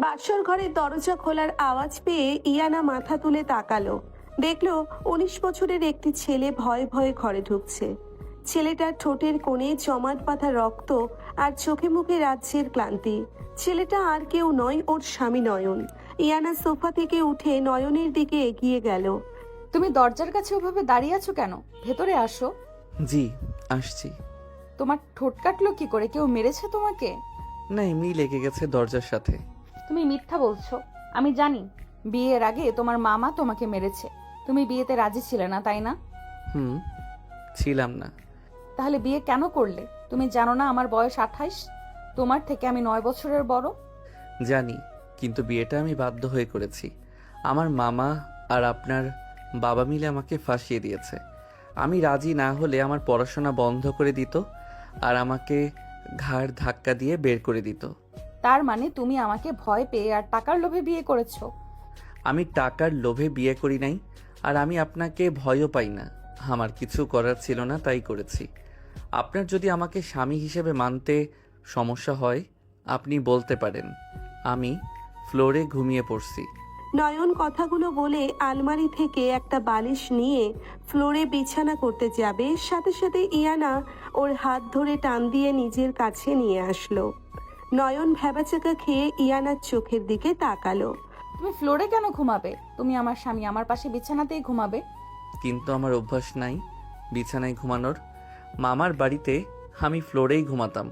বাসর ঘরের দরজা খোলার আওয়াজ পেয়ে ইয়ানা মাথা তুলে তাকালো। দেখলো 19 বছরের একটি ছেলে ভয়ে ভয়ে ঘরে ঢুকছে। ছেলেটার ঠোঁটের কোণে জমাট বাঁধা রক্ত আর চোখে মুখে রাজ্যের ক্লান্তি। ছেলেটা আর কেউ নয়, ওর স্বামী নয়ন। ইয়ানা সোফা থেকে উঠে নয়নের দিকে এগিয়ে গেল। তুমি দরজার কাছে ওভাবে দাঁড়িয়ে আছো কেন? ভেতরে আসো। জি, আসছি। তোমার ঠোঁট কাটলো কি করে? কেউ মেরেছে তোমাকে? না, এমনি লেগে গেছে দরজার সাথে। তুমি মিথ্যা বলছো। আমি জানি বিয়ের আগে তোমার মামা তোমাকে মেরেছে। তুমি বিয়েতে রাজি ছিলে না, তাই না? ছিলাম না। তাহলে বিয়ে কেন করলে? তুমি জানো না আমার বয়স 28? তোমার থেকে আমি 9 বছরের বড়। জানি, কিন্তু বিয়েটা আমি বাধ্য হয়ে করেছি। আমার মামা আর আপনার বাবা মিলে আমাকে ফাঁসিয়ে দিয়েছে। আমি রাজি না হলে আমার পড়াশোনা বন্ধ করে দিত আর আমাকে ঘাড় ধাক্কা দিয়ে বের করে দিত। তার মানে তুমি আমাকে ভয় পেয়ে আর টাকার লোভে বিয়ে করেছো? আমি টাকার লোভে বিয়ে করি নাই, আর আমি আপনাকে ভয়ও পাই না। আমার কিছু করার ছিল না, তাই করেছি। আপনার যদি আমাকে স্বামী হিসেবে মানতে সমস্যা হয়, আপনি বলতে পারেন। আমি ফ্লোরে ঘুমিয়ে পড়ছি। নয়ন কথাগুলো বলে আলমারি থেকে একটা বালিশ নিয়ে ফ্লোরে বিছানা করতে যাবে, সাথে সাথে ইয়ানা ওর হাত ধরে টান দিয়ে নিজের কাছে নিয়ে আসলো। নয়ন ভ্যাবাচাকা খেয়ে ইয়ানার চোখের দিকে তাকালো। তুমি ফ্লোরে কেন ঘুমাবে? তুমি আমার স্বামী, আমার পাশে বিছানাতেই ঘুমাবে। কিন্তু আমার অভ্যাস নাই বিছানায় ঘুমানোর। মামার বাড়িতে আমি ফ্লোরেই ঘুমাতাম।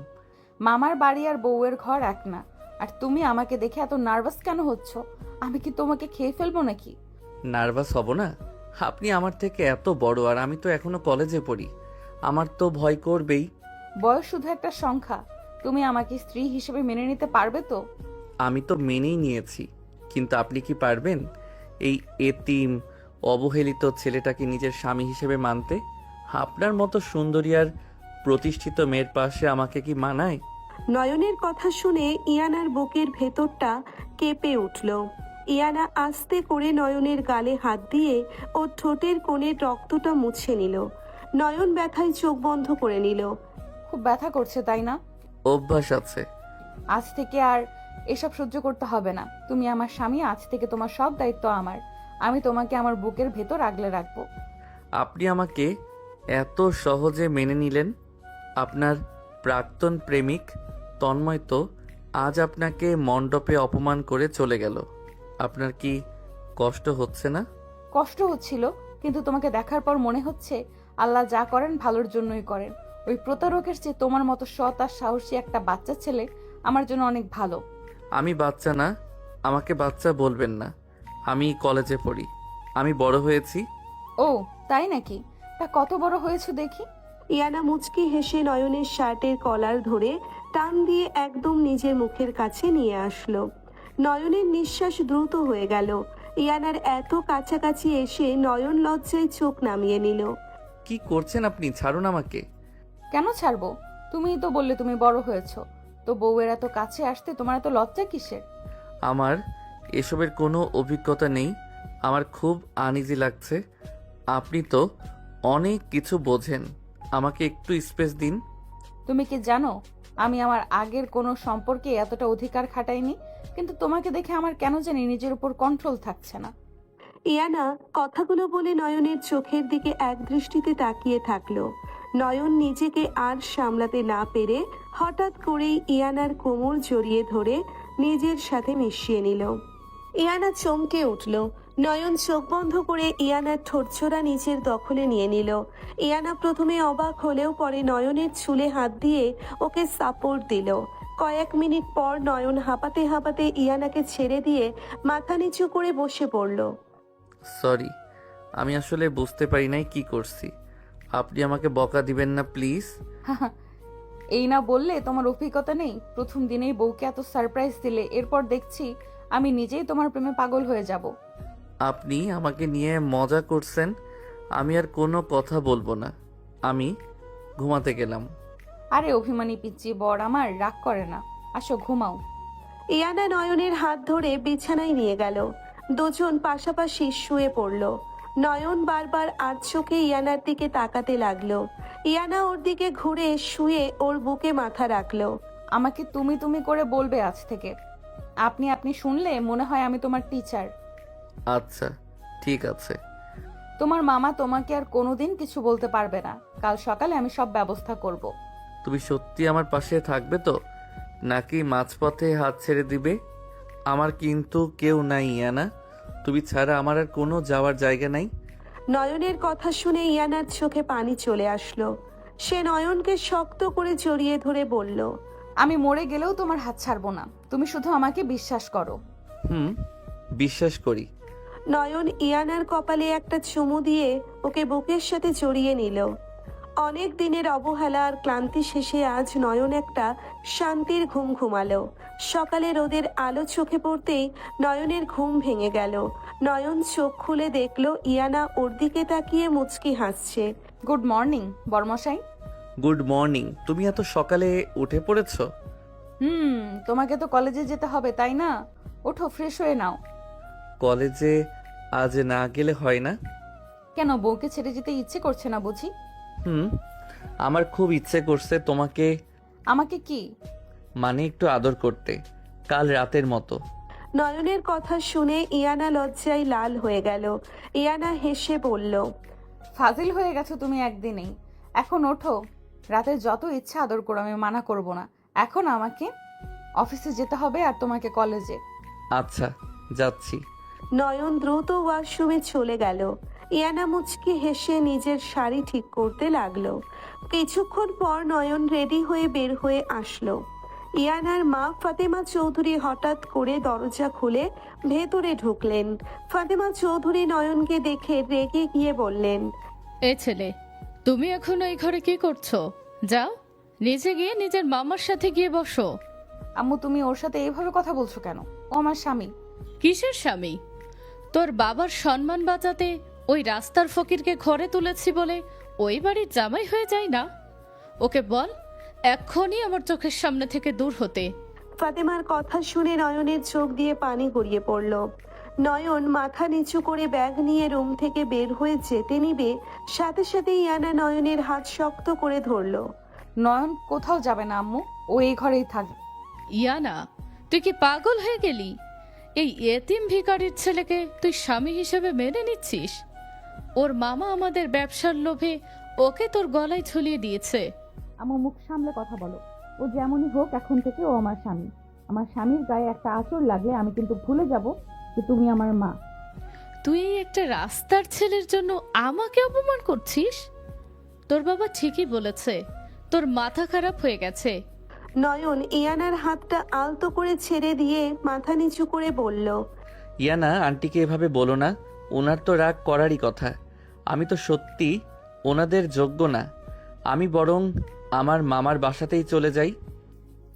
মামার বাড়ি আর বউয়ের ঘর এক না। আর তুমি আমাকে দেখে এত নার্ভাস কেন হচ্ছ? আমি কি তোমাকে খেয়ে ফেলবো নাকি? নার্ভাস হব না? আপনি আমার থেকে এত বড়, আর আমি তো এখনো কলেজে পড়ি। আমার তো ভয় করবেই। বয়স শুধু একটা সংখ্যা। তুমি আমাকে স্ত্রী হিসেবে মেনে নিতে পারবে তো? আমি তো মেনেই নিয়েছি, কিন্তু আপনি কি পারবেন এই এতিম অবহেলিত ছেলেটাকে নিজের স্বামী হিসেবে মানতে? আপনার মতো সুন্দরী আর প্রতিষ্ঠিত মেয়ের পাশে আমাকে কি মানায়? নয়নের কথা শুনে ইয়ানার বুকের ভেতরটা কেঁপে উঠল। ইয়ানা আস্তে করে নয়নের গালে হাত দিয়ে ওর ঠোঁটের কোণে রক্তটা মুছে নিল। নয়ন ব্যথায় চোখ বন্ধ করে নিল। খুব ব্যথা করছে, তাই না? অভ্যাস আছে। আজ থেকে আর এসব সহ্য করতে হবে না। তুমি আমার স্বামী, আজ থেকে তোমার সব দায়িত্ব আমার। আমি তোমাকে আমার বুকের ভেতর আগলে রাখবো। আপনি আমাকে এত সহজে মেনে নিলেন? আপনার প্রাক্তন প্রেমিক তন্ময় তো আজ আপনাকে মণ্ডপে অপমান করে চলে গেল। আপনার কি কষ্ট হচ্ছে না? কষ্ট হচ্ছিল, কিন্তু তোমাকে দেখার পর মনে হচ্ছে আল্লাহ যা করেন ভালোর জন্যই করেন। ওই প্রতারকের চেয়ে তোমার মতো সৎ আর সাহসী একটা বাচ্চা ছেলে আমার জন্য অনেক ভালো। আমি বাচ্চা না, আমাকে বাচ্চা বলবেন না। আমি কলেজে পড়ি, আমি বড় হয়েছি। ও তাই নাকি? তা কত বড় হয়েছে দেখি। ইয়ানা মুচকি হেসে নয়নের শার্টের কলার ধরে টান দিয়ে একদম নিজের মুখের কাছে নিয়ে আসলো। নয়নের নিঃশ্বাস দ্রুত হয়ে গেল। ইয়ানার এত কাছাকাছি এসে নয়ন লজ্জায় চোখ নামিয়ে নিল। কি করছেন আপনি? ছাড়ুন আমাকে। কেন ছাড়বো? তুমিই তো বললে তুমি বড় হয়েছো। তো বউয়ের এত কাছে আসতে তোমার এত লজ্জা কিসের? আমার এসবের কোনো অভিজ্ঞতা নেই। আমার খুব আনইজি লাগছে। আপনি তো অনেক কিছু বোঝেন, আমাকে একটু স্পেস দিন। তুমি কি জানো আমি আমার আগের কোনো সম্পর্কে এতটা অধিকার খাটাইনি, কিন্তু তোমাকে দেখে আমার কেন জানি নিজের উপর কন্ট্রোল থাকছে না। ইয়ানা কথাগুলো বলে নয়নের চোখের দিকে এক দৃষ্টিতে তাকিয়ে থাকলো। নয়ন নিজেকে আর সামলাতে না পেরে হঠাৎ করেই ইয়ানার কোমর জড়িয়ে ধরে নিজের সাথে মিশিয়ে নিল। ইয়ানা চমকে উঠল। নয়ন চোখ বন্ধ করে ইয়ানার ঠোঁটছোড়া নিজের দখলে নিয়ে নিল। ইয়ানা প্রথমে অবাক হলেও পরে নয়নের চুলে হাত দিয়ে ওকে সাপোর্ট দিল। কয়েক মিনিট পর নয়ন হাঁপাতে হাঁপাতে ইয়ানাকে ছেড়ে দিয়ে মাথা নিচু করে বসে পড়ল। সরি, আমি আসলে বুঝতে পারি নাই কি করছি। আপনি আমাকে বকা দিবেন না প্লিজ। এই না বললে তোমার অভিজ্ঞতা নেই? প্রথম দিনেই বউকে এত সারপ্রাইজ দিলে, এরপর দেখছি আমি নিজেই তোমার প্রেমে পাগল হয়ে যাব। আপনি আমাকে নিয়ে মজা করছেন। আমি আর কোনো কথা বলবো না। আমি ঘুমাতে গেলাম। আরে অভিমানী পিচ্চি বর আমার, রাগ করে না। আসো ঘুমাও। ইয়ানা নয়নের হাত ধরে বিছানায় নিয়ে গেল। দুজন পাশাপাশি শুয়ে পড়ল। নয়ন বারবার আধ চোখে ইয়ানার দিকে তাকাতে লাগলো। ইয়ানা ওর দিকে ঘুরে শুয়ে ওর বুকে মাথা রাখলো। আমাকে তুমি তুমি করে বলবে আজ থেকে। আপনি আপনি শুনলে মনে হয় আমি তোমার টিচার। আচ্ছা, ঠিক আছে। তোমার মামা তোমাকে আর কোনোদিন কিছু বলতে পারবে না। কাল সকালে আমি সব ব্যবস্থা করব। তুমি সত্যি আমার পাশে থাকবে তো, নাকি মাঝপথে হাত ছেড়ে দিবে? আমার কিন্তু কেউ নাই ইয়ানা, তুমি ছাড়া আমার আর কোনো যাওয়ার জায়গা নাই। নয়নের কথা শুনে ইয়ানার চোখে পানি চলে আসলো। সে নয়নকে শক্ত করে জড়িয়ে ধরে বলল, আমি মরে গেলেও তোমার হাত ছাড়বো না। তুমি শুধু আমাকে বিশ্বাস করো। হুম, বিশ্বাস করি। নয়ন ইয়ানার কপালে একটা চুমু দিয়ে ওকে বুকের সাথে জড়িয়ে নিল। অনেক দিনের অবহেলা আর ক্লান্তি শেষে আজ নয়ন একটা শান্তির ঘুম ঘুমালো। সকালে রোদের আলো চোখে পড়তেই নয়নের ঘুম ভেঙে গেল। নয়ন চোখ খুলে দেখলো ইয়ানা ওর দিকে তাকিয়ে মুচকি হাসছে। গুড মর্নিং বর্মশাই। Good morning. তুমি এত সকালে উঠে পড়েছো? তোমাকে তো কলেজে যেতে হবে তাই না? ওঠো, ফ্রেশ হয়ে নাও। কলেজে আজ না গেলে হয় না? কেন, বউকে ছেড়ে যেতে ইচ্ছে করছে না বুঝি? হুম, আমার খুব ইচ্ছে করছে তোমাকে। আমাকে কি? মানে একটু আদর করতে, কাল রাতের মতো। নয়নের কথা শুনে ইয়ানা লজ্জায় লাল হয়ে গেল। ইয়ানা হেসে বলল, ফাজিল হয়ে গেছো তুমি একদিনেই। এখন ওঠো, রাতে যত ইচ্ছা আদর করো, আমি মানা করব না। এখন আমাকে অফিসে যেতে হবে আর তোমাকে কলেজে। আচ্ছা, যাচ্ছি। নয়ন দ্রুত ওয়াশরুমে চলে গেল। ইয়ানা মুচকি হেসে নিজের শাড়ি ঠিক করতে লাগলো। কিছুক্ষণ পর নয়ন রেডি হয়ে বের হয়ে আসলো। ইয়ানার মা ফাতেমা চৌধুরী হঠাৎ করে দরজা খুলে ভেতরে ঢুকলেন। ফাতেমা চৌধুরী নয়নকে দেখে রেগে গিয়ে বললেন, এ ছেলে, তুমি এখন এই ঘরে কি করছো? যাও, নিচে গিয়ে নিজের মামার সাথে গিয়ে বসো। আম্মু, তুমি ওর সাথে এইভাবে কথা বলছো কেন? ও আমার স্বামী। কিসের স্বামী? তোর বাবার সম্মান বাঁচাতে ওই রাস্তার ফকিরকে ঘরে তুলেছি বলে ওই বাড়ির জামাই হয়ে যায় না? ওকে বল এক্ষুনি আমার চোখের সামনে থেকে দূর হতে। ফাতেমার কথা শুনে নয়নের চোখ দিয়ে পানি গড়িয়ে পড়ল। নয়ন মাথা নিচু করে ব্যাগ নিয়ে রুম থেকে বের হয়ে যেতে নিবে, সাথে সাথে ইয়ানা নয়নের হাত শক্ত করে ধরল। নয়ন কোথাও যাবে না আম্মু, ও এই ঘরেই থাকবে। ইয়ানা, তুই কি পাগল হয়ে গেলি? এই এতিম ভিখারির ছেলেকে তুই স্বামী হিসেবে মেনে নিচ্ছিস? ওর মামা আমাদের ব্যবসার লোভে ওকে তোর গলায় ঝুলিয়ে দিয়েছে। আম্মু, মুখ সামলে কথা বলো। ও যেমনই হোক, এখন থেকে ও আমার স্বামী। আমার স্বামীর গায়ে একটা আঁচড় লাগলে আমি কিন্তু ভুলে যাব যে তুমি আমার মা। তুই একটা রাস্তার ছেলের জন্য আমাকে অপমান করছিস? তোর বাবা ঠিকই বলেছে, তোর মাথা খারাপ হয়ে গেছে। নয়ন ইয়ানার হাতটা আলতো করে ছেড়ে দিয়ে মাথা নিচু করে বলল, ইয়ানা, আন্টিকে এভাবে বলো না। ওনার তো রাগ করারই কথা। আমি তো সত্যি ওনাদের যোগ্য না। আমি বরং আমার মামার বাসাতেই চলে যাই।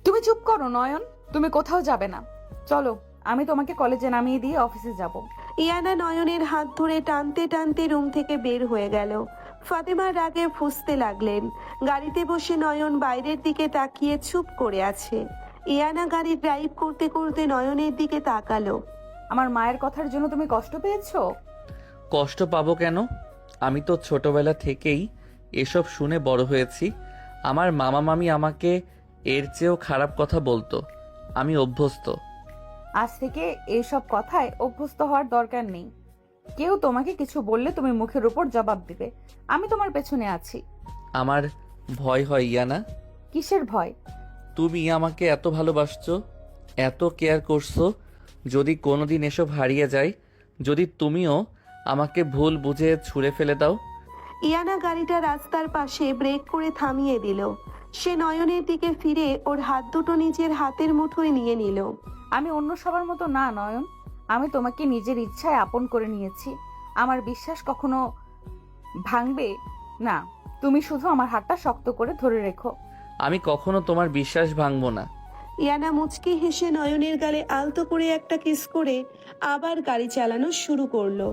তুমি চুপ করো নয়ন, তুমি কোথাও যাবে না। চলো, আমি তোমাকে কলেজে নামিয়ে দিয়ে অফিসে যাব। ইয়ানা নয়নের হাত ধরে টানতে টানতে রুম থেকে বের হয়ে গেল। ফাতেমা রাগে ফুঁসতে লাগলেন। গাড়িতে বসে নয়ন বাইরের দিকে তাকিয়ে চুপ করে আছে। ইয়ানা গাড়ি ড্রাইভ করতে করতে নয়নের দিকে তাকালো। আমার মায়ের কথার জন্য তুমি কষ্ট পেয়েছো? কষ্ট পাবো কেন? আমি তো ছোটবেলা থেকেই এসব শুনে বড় হয়েছি। আমার মামা মামি আমাকে এর চেয়েও খারাপ কথা বলতো। আমি অভ্যস্ত। আজ থেকে এইসব কথায় অভ্যস্ত হওয়ার দরকার নেই। কেউ তোমাকে কিছু বললে তুমি মুখের উপর জবাব দিবে। আমি তোমার পেছনে আছি। আমার ভয় হয় ইয়ানা। কিসের ভয়? তুমি আমাকে এত ভালোবাসছো, এত কেয়ার করছো। যদি কোনোদিন এসব হারিয়ে যায়, যদি তুমিও আমাকে ভুল বুঝে ছুঁড়ে ফেলে দাও। ইয়ানা গাড়িটা রাস্তার পাশে ব্রেক করে থামিয়ে দিল। সে নয়নের দিকে ফিরে ওর হাত দুটো নিজের হাতের মুঠোয় নিয়ে নিল। আমি অন্য সবার মতো না নয়ন। আমি তোমাকে নিজের ইচ্ছায় আপন করে নিয়েছি। আমার বিশ্বাস কখনো ভাঙবে না। তুমি শুধু আমার হাতটা শক্ত করে ধরে রেখো। আমি কখনো তোমার বিশ্বাস ভাঙবো না। ইয়ানা মুচকি হেসে নয়নের গালে আলতো করে একটা কিস করে আবার গাড়ি চালানো শুরু করলো।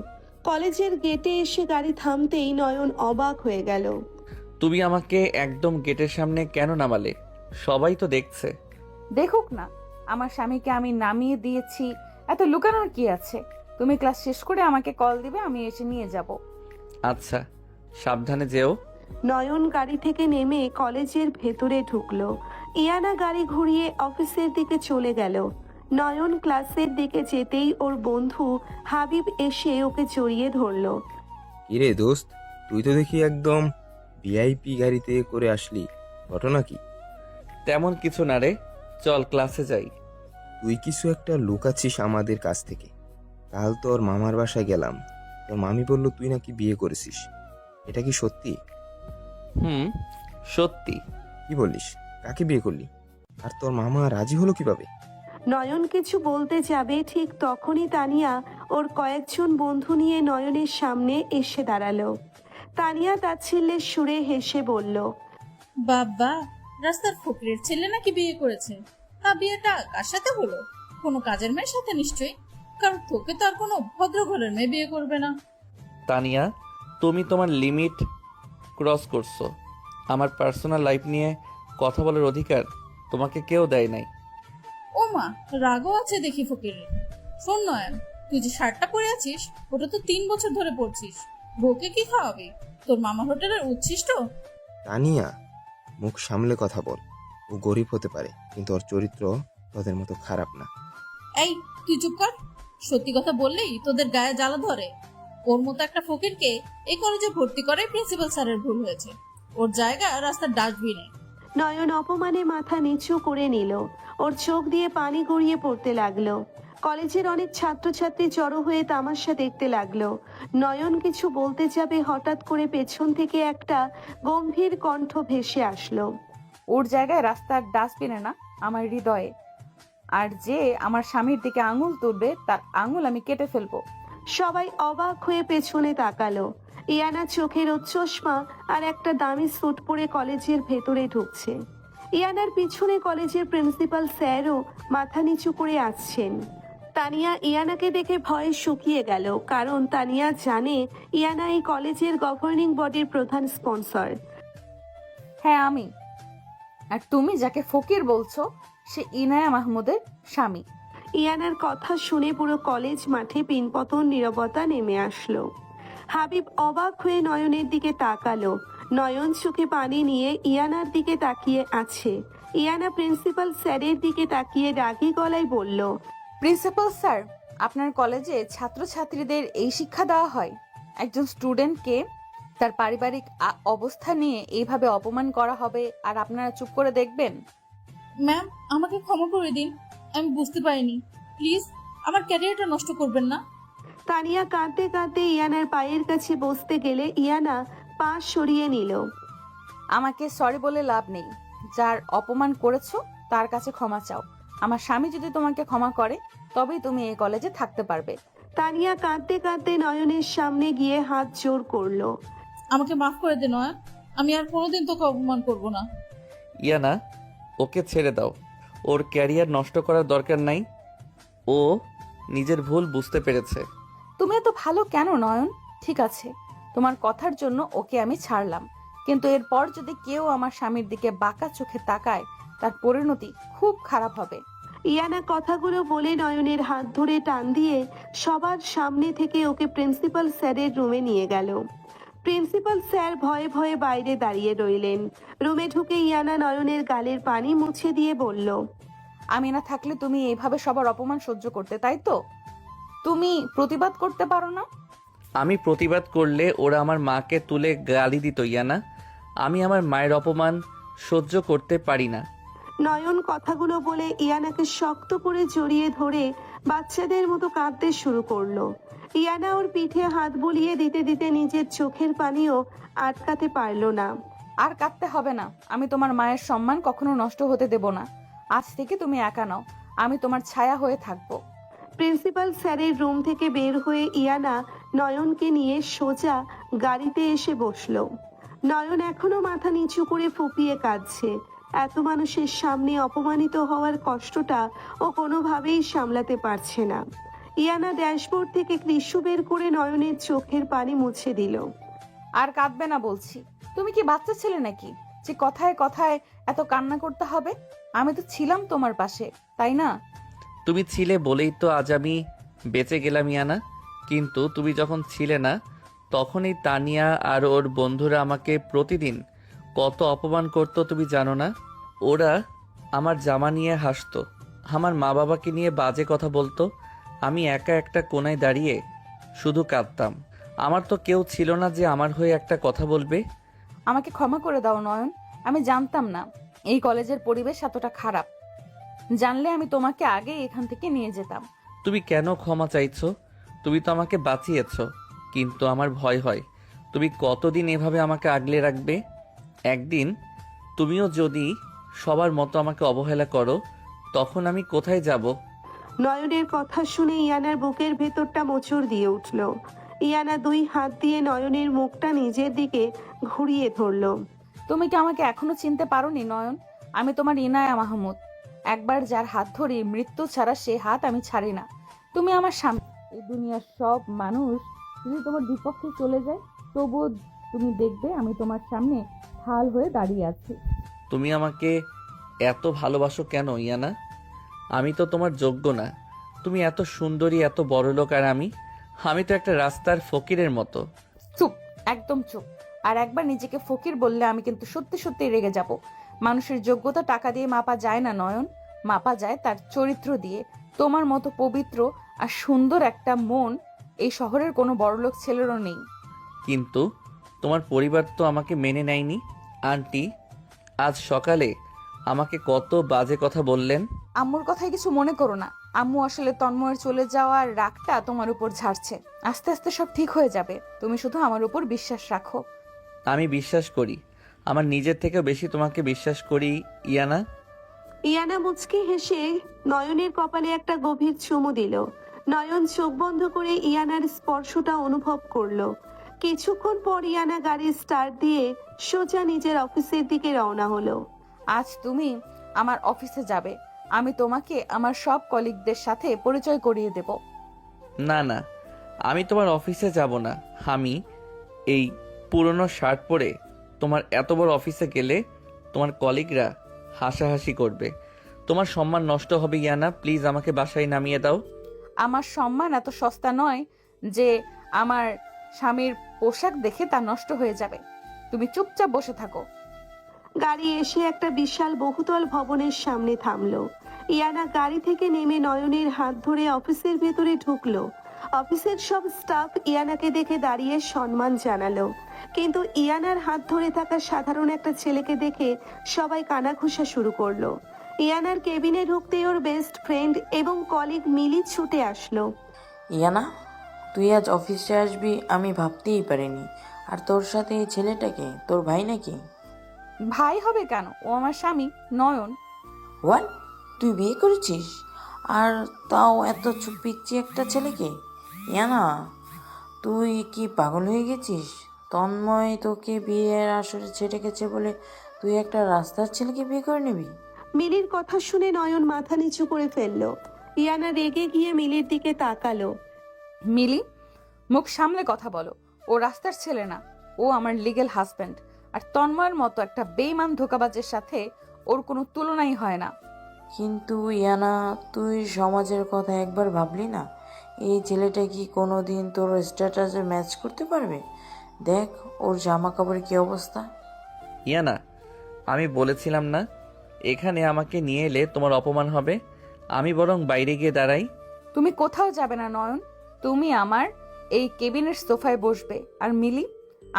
কলেজের গেটে এসে গাড়ি থামতেই নয়ন অবাক হয়ে গেল। তুমি আমাকে একদম গেটের সামনে কেন নামালে? সবাই তো দেখছে। দেখুক না, আমার স্বামীকে আমি নামিয়ে দিয়েছি, এত লুকানোর কি আছে? তুমি ক্লাস শেষ করে আমাকে কল দিবে, আমি এসে নিয়ে যাব। আচ্ছা, সাবধানে যেও। নয়ন গাড়ি থেকে নেমে কলেজের ভেতরে ঢুকলো। ইয়ানা গাড়ি ঘুরিয়ে অফিসের দিকে চলে গেল। নয়ন ক্লাসের দিকে যেতেই ওর বন্ধু হাবিব এসে ওকে জড়িয়ে ধরল। কিরে দোস্ত, তুই তো দেখি একদম ভিআইপি গাড়িতে করে আসলি, ঘটনা কি? তেমন কিছু না রে, চল ক্লাসে যাই। তুই কিছু একটা লুকাচ্ছিস আমাদের কাছ থেকে। কাল তোর মামার বাসায় গেলাম, তোর মামি বলল তুই নাকি বিয়ে করেছিস। এটা কি সত্যি? হুম, সত্যি। কি বলিস? কাকে বিয়ে করলি? আর তোর মামা রাজি হলো কিভাবে? নয়ন কিছু বলতে যাবে, ঠিক তখনই তানিয়া ওর কয়েকজন বন্ধু নিয়ে নয়নের সামনে এসে দাঁড়ালো। তানিয়া তাচ্ছিল্যের সুরে হেসে বলল, বাবা, রাস্তার ফকিরের ছেলে নাকি বিয়ে করেছে? তা বিয়েটা কার সাথে হলো? কোনো কাজের মেয়ের সাথে নিশ্চয়ই, কারণ তোকে তো আর কোনো ভদ্র ঘরের মেয়ে বিয়ে করবে না। তানিয়া, তুমি তোমার লিমিট ক্রস করছো। আমার পার্সোনাল লাইফ নিয়ে কথা বলার অধিকার তোমাকে কেউ দেয় নাই। ও মা, রাগও আছে দেখি ফকিরের। শোন নয়ন, তুই যে শার্টটা পরে আছিস ওটা তো 3 বছর ধরে পরছিস। বউকে কি খাওয়াবি? তোর মামার হোটেলের উচ্ছিষ্ট? তানিয়া, মুখ সামলে কথা বল। ও গরিব হতে পারে, কিন্তু ওর চরিত্র তোদের মতো খারাপ না। এই, তুই চুপ কর। সত্যি কথা বললেই তোদের গায়ে জ্বালা ধরে। ওর মতো একটা ফকিরকে এই কলেজে ভর্তি করাই প্রিন্সিপাল স্যারের ভুল হয়েছে। ওর জায়গা রাস্তার ডাস্টবিনে। নয়ন অপমানে মাথা নিচু করে নিল। ওর চোখ দিয়ে পানি গড়িয়ে পড়তে লাগলো। কলেজের অনেক ছাত্রছাত্রী জড়ো হয়ে তামাশা দেখতে লাগলো। নয়ন কিছু বলতে যাবে, হঠাৎ করে পেছন থেকে একটা গম্ভীর কণ্ঠ ভেসে আসলো। ওর জায়গায় রাস্তার ডাস্টবিনে না, আমার হৃদয়ে। আর যে আমার স্বামীর দিকে আঙুল তুলবে তার আঙুল আমি কেটে ফেলবো। সবাই অবাক হয়ে পেছনে তাকালো। ইয়ানা চোখের চশমা আর একটা দামি স্যুট পরে কলেজের ভেতরে ঢুকছে। ইয়ানার পিছনে কলেজের প্রিন্সিপাল স্যারও মাথা নিচু করে আসছেন। তানিয়া ইয়ানাকে দেখে ভয়ে শুকিয়ে গেল, কারণ তানিয়া জানে ইয়ানা এই কলেজের গভর্নিং বডির প্রধান স্পন্সর। হ্যাঁ আমি। আর তুমি যাকে ফকির বলছো সে ইনায়া মাহমুদের স্বামী। ইয়ানার কথা শুনে পুরো কলেজ মাঠে পিনপতন নীরবতা নেমে আসলো। হাবিব অবাক হয়ে নয়নের দিকে তাকালো। নয়ন চোখে পানি নিয়ে ইয়ানার দিকে তাকিয়ে আছে। ইয়ানা প্রিন্সিপাল স্যারের দিকে তাকিয়ে রাগী গলায় বলল, প্রিন্সিপাল স্যার, আপনার কলেজে ছাত্রছাত্রীদের এই শিক্ষা দেওয়া হয়? একজন স্টুডেন্টকে তার পারিবারিক অবস্থা নিয়ে এইভাবে অপমান করা হবে আর আপনারা চুপ করে দেখবেন? ম্যাম, আমাকে ক্ষমা করে দিন, আমি বুঝতে পারিনি। প্লিজ আমার ক্যারিয়ারটা নষ্ট করবেন না। তানিয়া কাঁদতে কাঁদতে ইয়ানার পায়ের কাছে বসতে গেলে ইয়ানা পা সরিয়ে নিল। আমাকে সরি বলে লাভ নেই। যার অপমান করেছো তার কাছে ক্ষমা চাও। আমার স্বামী যদি তোমাকে ক্ষমা করে তবেই তুমি এই কলেজে থাকতে পারবে। তানিয়া কাঁদতে কাঁদতে নয়নের সামনে গিয়ে হাত জোর করলো। আমাকে মাফ করে দে নয়ন, আমি আর কোনোদিন তোকে অপমান করব না। ইয়ানা, ওকে ছেড়ে দাও। ওর ক্যারিয়ার নষ্ট করার দরকার নাই। ও নিজের ভুল বুঝতে পেরেছে। তুমি এত ভালো কেন নয়ন? ঠিক আছে, তোমার কথার জন্য ওকে আমি ছাড়লাম, কিন্তু এরপর যদি কেউ আমার স্বামীর দিকে বাঁকা চোখে তাকায় তার পরিণতি খুব খারাপ হবে। ইয়ানা কথাগুলো বলে নয়নের হাত ধরে টান দিয়ে সবার সামনে থেকে ওকে প্রিন্সিপাল স্যারের রুমে নিয়ে গেল। প্রিন্সিপাল স্যার ভয়ে ভয়ে বাইরে দাঁড়িয়ে রইলেন। রুমে ঢুকে ইয়ানা নয়নের গালের পানি মুছে দিয়ে বলল, আমি না থাকলে তুমি এইভাবে সবার অপমান সহ্য করতে, তাই তো? তুমি প্রতিবাদ করতে পারো না? আমি প্রতিবাদ করলে ওরা আমার মাকে তুলে গালি দিত। ইয়ানা, আমি আমার মায়ের অপমান সহ্য করতে পারি না। নয়ন কথাগুলো বলে ইয়ানাকে শক্ত করে জড়িয়ে ধরে বাচ্চাদের মতো কাঁদতে শুরু করলো। ইয়ানা ওর পিঠে হাত বুলিয়ে দিতে দিতে নিজের চোখের পানিও আটকাতে পারল না। আর কাঁদতে হবে না। আমি তোমার মায়ের সম্মান কখনো নষ্ট হতে দেব না। আজ থেকে তুমি একা নাও, আমি তোমার ছায়া হয়ে থাকবো। প্রিন্সিপাল স্যারের রুম থেকে বের হয়ে ইয়ানা নয়নকে নিয়ে সোজা গাড়িতে এসে বসলো। নয়ন এখনো মাথা নিচু করে ফুপিয়ে কাঁদছে। এত মানুষের সামনে অপমানিত হওয়ার কষ্টটা ও কোনোভাবেই সামলাতে পারছে না। ইয়ানা ড্যাশবোর্ড থেকে টিস্যু বের করে নয়নের চোখের পানি মুছে দিল। আর কাঁদবে না বলছি। তুমি কি বাচ্চা ছেলে নাকি যে কথায় কথায় এত কান্না করতে হবে? আমি তো ছিলাম তোমার পাশে, তাই না? তুমি ছিলে বলেই তো আজ আমি বেঁচে গেলাম ইয়ানা। কিন্তু তুমি যখন ছিলে না তখনই তানিয়া আর ওর বন্ধুরা আমাকে প্রতিদিন কত অপমান করতো তুমি জানো না? ওরা আমার জামা নিয়ে হাসতো, আমার মা বাবাকে নিয়ে বাজে কথা বলতো, আমি একা একটা কোনায় দাঁড়িয়ে শুধু কাঁদতাম। আমার তো কেউ ছিল না যে আমার হয়ে একটা কথা বলবে। আমাকে ক্ষমা করে দাও নয়ন, আমি জানতাম না এই কলেজের পরিবেশ এতটা খারাপ। জানলে আমি তোমাকে আগে এখান থেকে নিয়ে যেতাম। তুমি কেন ক্ষমা চাইছো? তুমি তো আমাকে বাঁচিয়েছো, কিন্তু আমার ভয় হয় তুমি কতদিন এভাবে আমাকে আগলে রাখবে। একদিন তুমিও যদি সবার মতো আমাকে অবহেলা করো, তখন আমি কোথায় যাব? নয়নের কথা শুনে ইয়ানার বুকের ভেতরটা মোচড় দিয়ে উঠল। ইয়ানা 2 হাত দিয়ে নয়নের মুখটা নিজের দিকে ঘুরিয়ে ধরল। তুমি কি আমাকে এখনো চিনতে পারোনি নয়ন? আমি তোমার ইনায়া মাহমুদ। একবার যার হাত ধরি মৃত্যু ছাড়া সে হাত আমি ছাড়ি না। তুমি আমার সামনে। এই দুনিয়ার সব মানুষ যদি তোমার বিপক্ষে চলে যায়, তবুও তুমি দেখবে আমি তোমার সামনে ঢাল হয়ে দাঁড়িয়ে আছি। তুমি আমাকে এত ভালোবাসো কেন ইয়ানা? আমি তো তোমার যোগ্য না। তুমি এত সুন্দরী, এত বড়লোক, আর আমি তো একটা রাস্তার ফকিরের মতো। চুপ, একদম চুপ। আর একবার নিজেকে ফকির বললে আমি কিন্তু সত্যি সত্যি রেগে যাব। মানুষের যোগ্যতা টাকা দিয়ে মাপা যায় না নয়ন, মাপা যায় তার চরিত্র দিয়ে। তোমার মতো পবিত্র আর সুন্দর একটা মন এই শহরের কোনো বড়লোক ছেলেরও নেই। কিন্তু তোমার পরিবার তো আমাকে মেনে নেয়নি। আন্টি আজ সকালে আমাকে কত বাজে কথা বললেন। আম্মুর কথায় কিছু মনে করো না। আম্মু আসলে তন্ময়ের চলে যাওয়ার রাগটা তোমার উপর ঝাড়ছে। আস্তে আস্তে সব ঠিক হয়ে যাবে, তুমি শুধু আমার উপর বিশ্বাস রাখো। আমি বিশ্বাস করি, আমার নিজের থেকেও বেশি তোমাকে বিশ্বাস করি ইয়ানা। ইয়ানা মুচকি হেসে নয়নের কপালে একটা গভীর চুমু দিল। নয়ন চোখ বন্ধ করে ইয়ানার স্পর্শটা অনুভব করলো। কিছুক্ষণ পর ইয়ানা গাড়ির স্টার্ট দিয়ে সোজা নিজের অফিসের দিকে রওনা হলো। আজ তুমি আমার অফিসে যাবে, আমি তোমাকে আমার সব কলিগদের সাথে পরিচয় করিয়ে দেব। না না, আমি তোমার অফিসে যাব না। আমি এই পুরনো শার্ট পরে তোমার এত বড় অফিসে গেলে তোমার কলিগরা হাসাহাসি করবে, তোমার সম্মান নষ্ট হবে। ইয়ানা প্লিজ আমাকে বাসায় নামিয়ে দাও। আমার সম্মান এত সস্তা নয় যে আমার স্বামীর পোশাক দেখে তা নষ্ট হয়ে যাবে। তুমি চুপচাপ বসে থাকো। গাড়ি এসে একটা বিশাল বহুতল ভবনের সামনে থামলো। ইয়ানা গাড়ি থেকে নেমে নয়নের হাত ধরে অফিসের ভেতরে ঢুকলো। অফিসের সব স্টাফ ইয়ানাকে দেখে দাঁড়িয়ে সম্মান জানালো, কিন্তু ইয়ানার হাত ধরে থাকা সাধারণ একটা ছেলেকে দেখে সবাই কানাঘুষা শুরু করলো। ইয়ানার কেবিনে ঢুকতেই ওর বেস্ট ফ্রেন্ড এবং কলিগ মিলি ছুটে আসলো। ইয়ানা, তুই আজ অফিসে আসবি আমি ভাবতেই পারিনি। আর তোর সাথে এই ছেলেটাকে তোর ভাই নাকি? ভাই হবে কেন, ও আমার স্বামী নয়ন। হোয়াট? তুই বিয়ে করেছিস? আর তাও এত পিচ্ছি একটা ছেলেকে? ইয়ানা, তুই কি পাগল হয়ে গেছিস? তন্ময় তোকে বিয়ের আসরে ছেড়ে গেছে বলে তুই একটা রাস্তার ছেলেকে বিয়ে করে নিবি? মিলির কথা শুনে নয়ন মাথা নিচু করে ফেললো। ইয়ানা রেগে গিয়ে মিলির দিকে তাকালো। মিলি, মুখ সামলে কথা বলো। ও রাস্তার ছেলে না, ও আমার লিগ্যাল হাজব্যান্ড। আর তন্ময়ের মতো একটা বেইমান ধোঁকাবাজের সাথে ওর কোনো তুলনাই হয় না। কিন্তু ইয়ানা, তুই সমাজের কথা একবার ভাবলি না? এই ছেলেটা কি কোনো দিন তোর স্ট্যাটাসে ম্যাচ করতে পারবে? দেখ ওর জামা কাপড়ের কি অবস্থা। ইয়ানা আমি বলেছিলাম না এখানে আমাকে নিয়ে এলে তোমার অপমান হবে? আমি বরং বাইরে গিয়ে দাঁড়াই। তুমি কোথাও যাবে না নয়ন, তুমি আমার এই কেবিনের সোফায় বসবে। আর মিলি,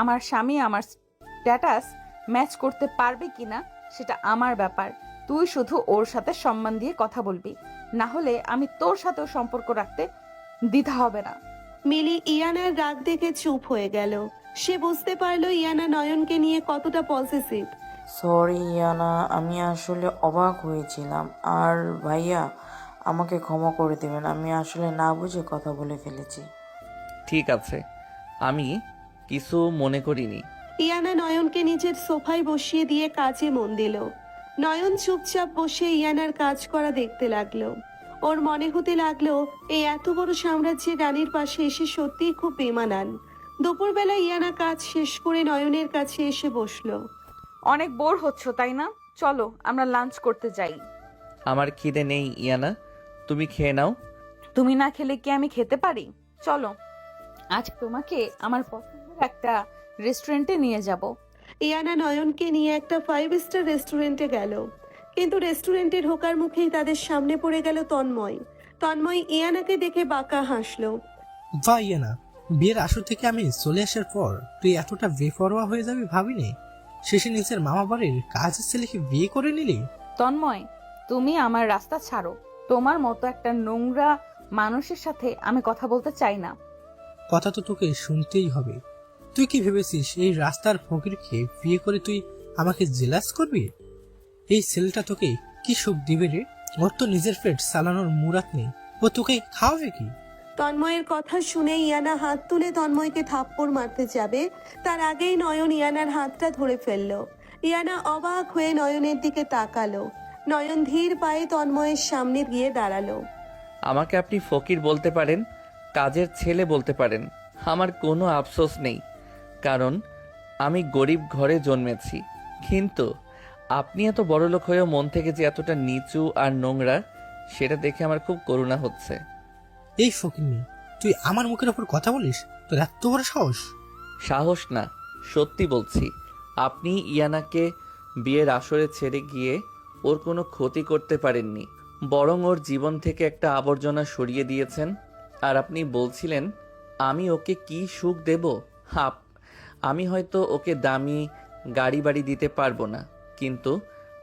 আমার স্বামী আমার স্ট্যাটাস ম্যাচ করতে পারবে কিনা সেটা আমার ব্যাপার। তুই শুধু ওর সাথে সম্মান দিয়ে কথা বলবি, না হলে আমি তোর সাথেও সম্পর্ক রাখতে দ্বিধা হবে না। মিলি ইয়ানার রাগ দেখে চুপ হয়ে গেল। সে বুঝতে পারলো ইয়ানা নয়নকে নিয়ে কতটা পজিটিভ। সরি ইয়ানা, আমি আসলে অবাক হয়েছিলাম। আর ভাইয়া, আমাকে ক্ষমা করে দেবেন, আমি আসলে না বুঝে কথা বলে ফেলেছি। ঠিক আছে, আমি কিছু মনে করিনি। ইয়ানা নয়নকে নিজের সোফায় বসিয়ে দিয়ে কাজে মন দিল। নয়ন চুপচাপ বসে ইয়ানার কাজ করা দেখতে লাগলো। ওর মনে হতে লাগলো এই এত বড় সাম্রাজ্যের রানীর পাশে এসে সত্যিই খুব বেমানান। দুপুরবেলা ইয়ানা কাজ শেষ করে নয়নের কাছে এসে বসলো। অনেক বোর হচ্ছ তাই না? চলো আমরা লাঞ্চ করতে যাই। আমার খিদে নেই ইয়ানা, তুমি খেয়ে নাও। তুমি না খেলে কি আমি খেতে পারি? চলো, আজ তোমাকে আমার পছন্দের একটা রেস্টুরেন্টে নিয়ে যাব। ইয়ানা নয়নকে নিয়ে একটা 5 স্টার রেস্টুরেন্টে গেল। কিন্তু রেস্টুরেন্টে ঢোকার মুখেই তাদের সামনে পড়ে গেল তন্ময়। তন্ময় ইয়ানাকে দেখে বাঁকা হাসলো। বা ইয়ে না, বিয়ের আসর থেকে আমি চলে আসার পর তুই এতটা বেপরোয়া হয়ে যাবি ভাবিনি। শেষে নিজের মামা বাড়ির কাজের ছেলেকে বিয়ে করে নিলি। তন্ময়, তুমি আমার রাস্তা ছাড়ো। তোমার মতো একটা নোংরা মানুষের সাথে আমি কথা বলতে চাই না। কথা তো তোকে শুনতেই হবে। তুই কি ভেবেছিস এই রাস্তার ফকিরকে বিয়ে করে তুই আমাকে জেলাস করবি? এই ছেলেটা তোকে কি সুখ দিবে রে? ওর তো নিজের পেট চালানোর মুরাদ নেই, ও তোকে খাওয়াবে কি? তন্ময়ের কথা শুনে ইয়ানা হাত তুলে তন্ময়কে থাপ্পড় মারতে যাবে, তার আগেই নয়ন ইয়ানার হাতটা ধরে ফেললো। ইয়ানা অবাক হয়ে নয়নের দিকে তাকালো। নয়ন ধীর পায়ে তন্ময়ের সামনে গিয়ে দাঁড়ালো। আমাকে আপনি ফকির বলতে পারেন, কাজের ছেলে বলতে পারেন, আমার কোনো আফসোস নেই, কারণ আমি গরিব ঘরে জন্মেছি। কিন্তু আপনি এত বড়লোক হয়েও মন থেকে যে এতটা নিচু আর নোংরা, সেটা দেখে আমার খুব করুণা হচ্ছে। এই ফকিন্নি, তুই আমার মুখের ওপর কথা বলিস? তোর এত বড় সাহস! সাহস না, সত্যি বলছি। আপনি ইয়ানাকে বিয়ের আসরে ছেড়ে গিয়ে ওর কোনো ক্ষতি করতে পারেননি, বরং ওর জীবন থেকে একটা আবর্জনা সরিয়ে দিয়েছেন। আর আপনি বলছিলেন আমি ওকে কি সুখ দেব। আমি হয়তো ওকে দামি গাড়ি বাড়ি দিতে পারবো না, কিন্তু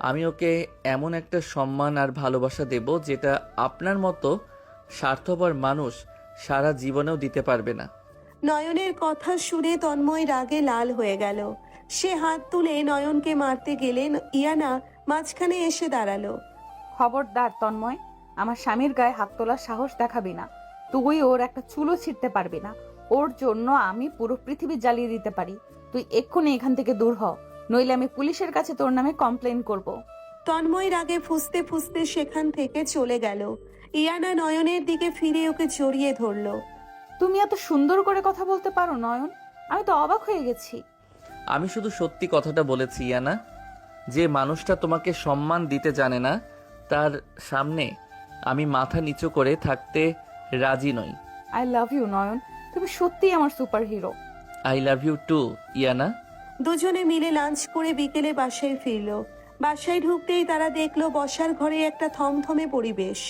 আমি ওকে এমন একটা সম্মান আর ভালোবাসা দেব যেটা আপনার মতো স্বার্থপর মানুষ সারা জীবনেও দিতে পারবে না। নয়নের কথা শুনে তন্ময় রাগে লাল হয়ে গেল। সে হাত তুলে নয়নকে মারতে গেলে ইয়ানা মাঝখানে এসে দাঁড়ালো। খবরদার তন্ময়, আমার স্বামীর গায়ে হাত তোলার সাহস দেখাবি না। তুই ওর একটা চুলো ছিঁড়তে পারবি না। ওর জন্য আমি পুরো পৃথিবী জ্বালিয়ে দিতে পারি। তুই এক্ষুনি এখান থেকে দূর হ, নইলে আমি পুলিশের কাছে তোর নামে কমপ্লেন করব। তন্ময় রাগে ফুঁসতে ফুঁসতে সেখান থেকে চলে গেল। ইয়ানা নয়নের দিকে ফিরে ওকে জড়িয়ে ধরলো। তুমি এত সুন্দর করে কথা বলতে পারো নয়ন, আমি তো অবাক হয়ে গেছি। আমি শুধু সত্যি কথাটা বলেছি ইয়ানা। যে মানুষটা তোমাকে সম্মান দিতে জানে না, তার সামনে আমি মাথা নিচু করে থাকতে রাজি নই। আই লাভ ইউ নয়ন, তুমি সত্যিই আমার superhero. I love you too Yana. দুজনে মিলে লাঞ্চ করে বিকেলে বাসায় ফিরলো। বাসায় ঢুকতেই তারা দেখলো বসার ঘরে একটা থমথমে পরিবেশ।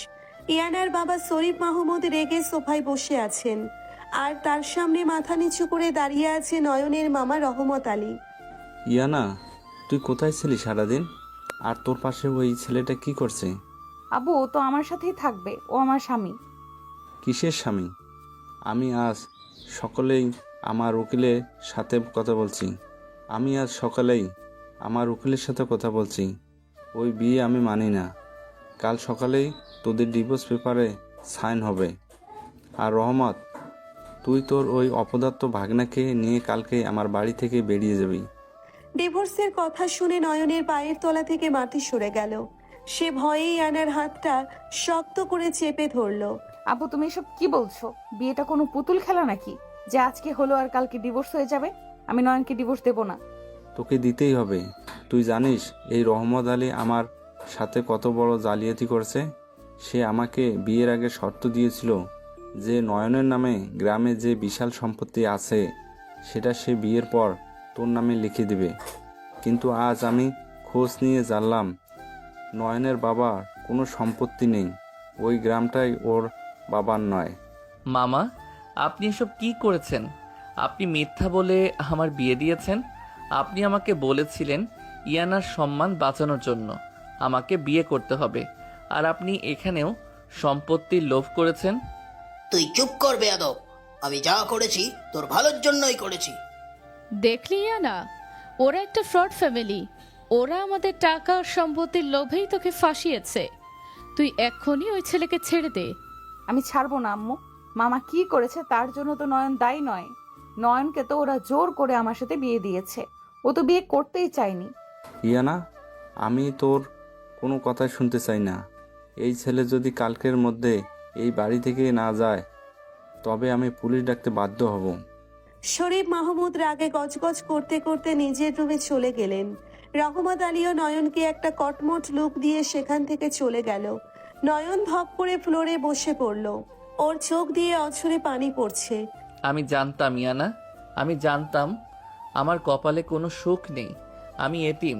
ইয়ানার বাবা শরীফ মাহমুদ রেগে সোফায় বসে আছেন, আর তার সামনে মাথা নিচু করে দাঁড়িয়ে আছে নয়নের মামা রহমত আলী। ইয়ানা, তুই কোথায় ছিলি সারাদিন? আর তোর পাশে ওই ছেলেটা কি করছে? আবু, ও তো আমার সাথেই থাকবে, ও আমার স্বামী। কিসের স্বামী? আমি আজ সকালেই আমার উকিলের সাথে কথা বলছি। ওই বিয়ে আমি মানি না। কাল সকালেই তোদের ডিভোর্স পেপারে সাইন হবে। আর রহমত, তুই তোর ওই অপদার্থ ভাগনাকে নিয়ে কালকে আমার বাড়ি থেকে বেরিয়ে যাবি। ডিভোর্সের কথা শুনে নয়নের পায়ের তলা থেকে মাটি সরে গেল। সে ভয়ে ইয়ানার হাতটা শক্ত করে চেপে ধরলো। আবু, তুমি এসব কি বলছো? বিয়েটা কোনো পুতুল খেলা নাকি যে আজকে হলো আর কালকে ডিভোর্স হয়ে যাবে? আমি নয়নকে ডিভোর্স দেব না। তোকে দিতেই হবে। তুই জানিস এই রহমত আলী আমার সাথে কত বড় জালিয়াতি করেছে? সে আমাকে বিয়ের আগে শর্ত দিয়েছিল যে নয়নের নামে গ্রামে যে বিশাল সম্পত্তি আছে সেটা সে বিয়ের পর তোর নামে লিখে দেবে। কিন্তু আজ আমি খোঁজ নিয়ে জানলাম নয়নের বাবার কোনো সম্পত্তি নেই। ওই গ্রামটাই ওর বাবার নয়। মামা, আপনি এসব কি করেছেন? আপনি মিথ্যা বলে আমার বিয়ে দিয়েছেন। আপনি আমাকে বলেছিলেন ইয়ানার সম্মান বাঁচানোর জন্য আমাকে বিয়ে করতে হবে, আর আপনি এখানেও সম্পত্তির লোভ করেছেন। তুই চুপ কর বেয়াদব। আমি যা করেছি তোর ভালোর জন্যই করেছি। দেখলি না, ওরা একটা ফ্রড ফ্যামিলি। ওরা আমাদের টাকা আর সম্পত্তির লোভেই তোকে ফাঁসিয়েছে। তুই এক্ষুনি ওই ছেলেকে ছেড়ে দে। আমি ছাড়বো না আম্মু। মামা কি করেছে তার জন্য তো নয়ন দায়ী নয়। নয়নকে তো ওরা জোর করে আমার সাথে বিয়ে দিয়েছে। ও তো বিয়ে করতেই চায়নি। ইয়ানা, আমি তোর কোনো কথা শুনতে চাই না। এই ছেলে যদি কালকের মধ্যে এই বাড়ি থেকে না যায় তবে আমি পুলিশ ডাকতে বাধ্য হব। শরীফ মাহমুদ রাগে গজগজ করতে করতে নিজের রুমে চলে গেলেন। রহমত আলীও নয়নকে একটা কটমট লুক দিয়ে সেখান থেকে চলে গেল। নয়ন ধপ করে ফ্লোরে বসে পড়ল। ওর চোখ দিয়ে অঝরে পানি পড়ছে। আমি জানতাম ইয়ানা, আমি জানতাম আমার কপালে কোনো সুখ নেই। আমি এতিম।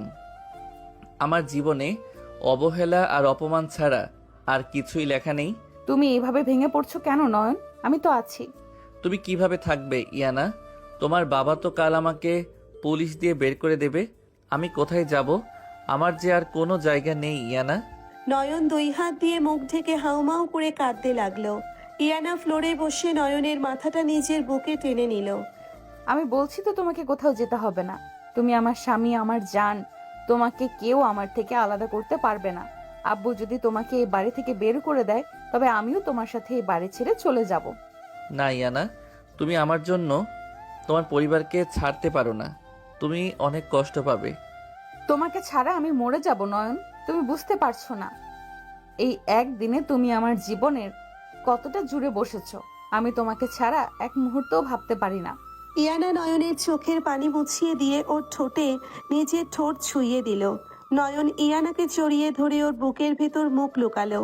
আমার জীবনে অবহেলা আর অপমান ছাড়া আর কিছুই লেখা নেই। তুমি এইভাবে ভেঙে পড়ছো কেন নয়ন? আমি তো আছি। তুমি কিভাবে থাকবে ইয়ানা? তোমার বাবা তো কাল আমাকে পুলিশ দিয়ে বের করে দেবে। আমি কোথায় যাব? আমার যে আর কোনো জায়গা নেই ইয়ানা। নয়ন 2 হাত দিয়ে মুখ ঢেকে হাউমাউ করে কাঁদতে লাগলো। ইয়ানা ফ্লোরে বসে নয়নের মাথাটা নিজের বুকে টেনে নিল। আমি বলছি তো তোমাকে কোথাও যেতে হবে না। তুমি আমার স্বামী, আমার জান। তোমাকে কেউ আমার থেকে আলাদা করতে পারবে না। আব্বু যদি তোমাকে এই বাড়ি থেকে বের করে দেয়, তবে আমিও তোমার সাথে এই বাড়ি ছেড়ে চলে যাব। না ইয়ানা, তুমি আমার জন্য তোমার পরিবারকে ছাড়তে পারো না। তুমি অনেক কষ্ট পাবে। তোমাকে ছাড়া আমি মরে যাব নয়ন। তুমি বুঝতে পারছো না এই একদিনে তুমি আমার জীবনের কতটা জুড়ে বসেছো। আমি তোমাকে ছাড়া এক মুহূর্তও ভাবতে পারি না। ইয়ানা নয়নের চোখের পানি মুছিয়ে দিয়ে ওর ঠোঁটে নিজের ঠোঁট ছুঁয়ে দিল। নয়ন ইয়ানাকে জড়িয়ে ধরে ওর বুকের ভেতর মুখ লুকালো।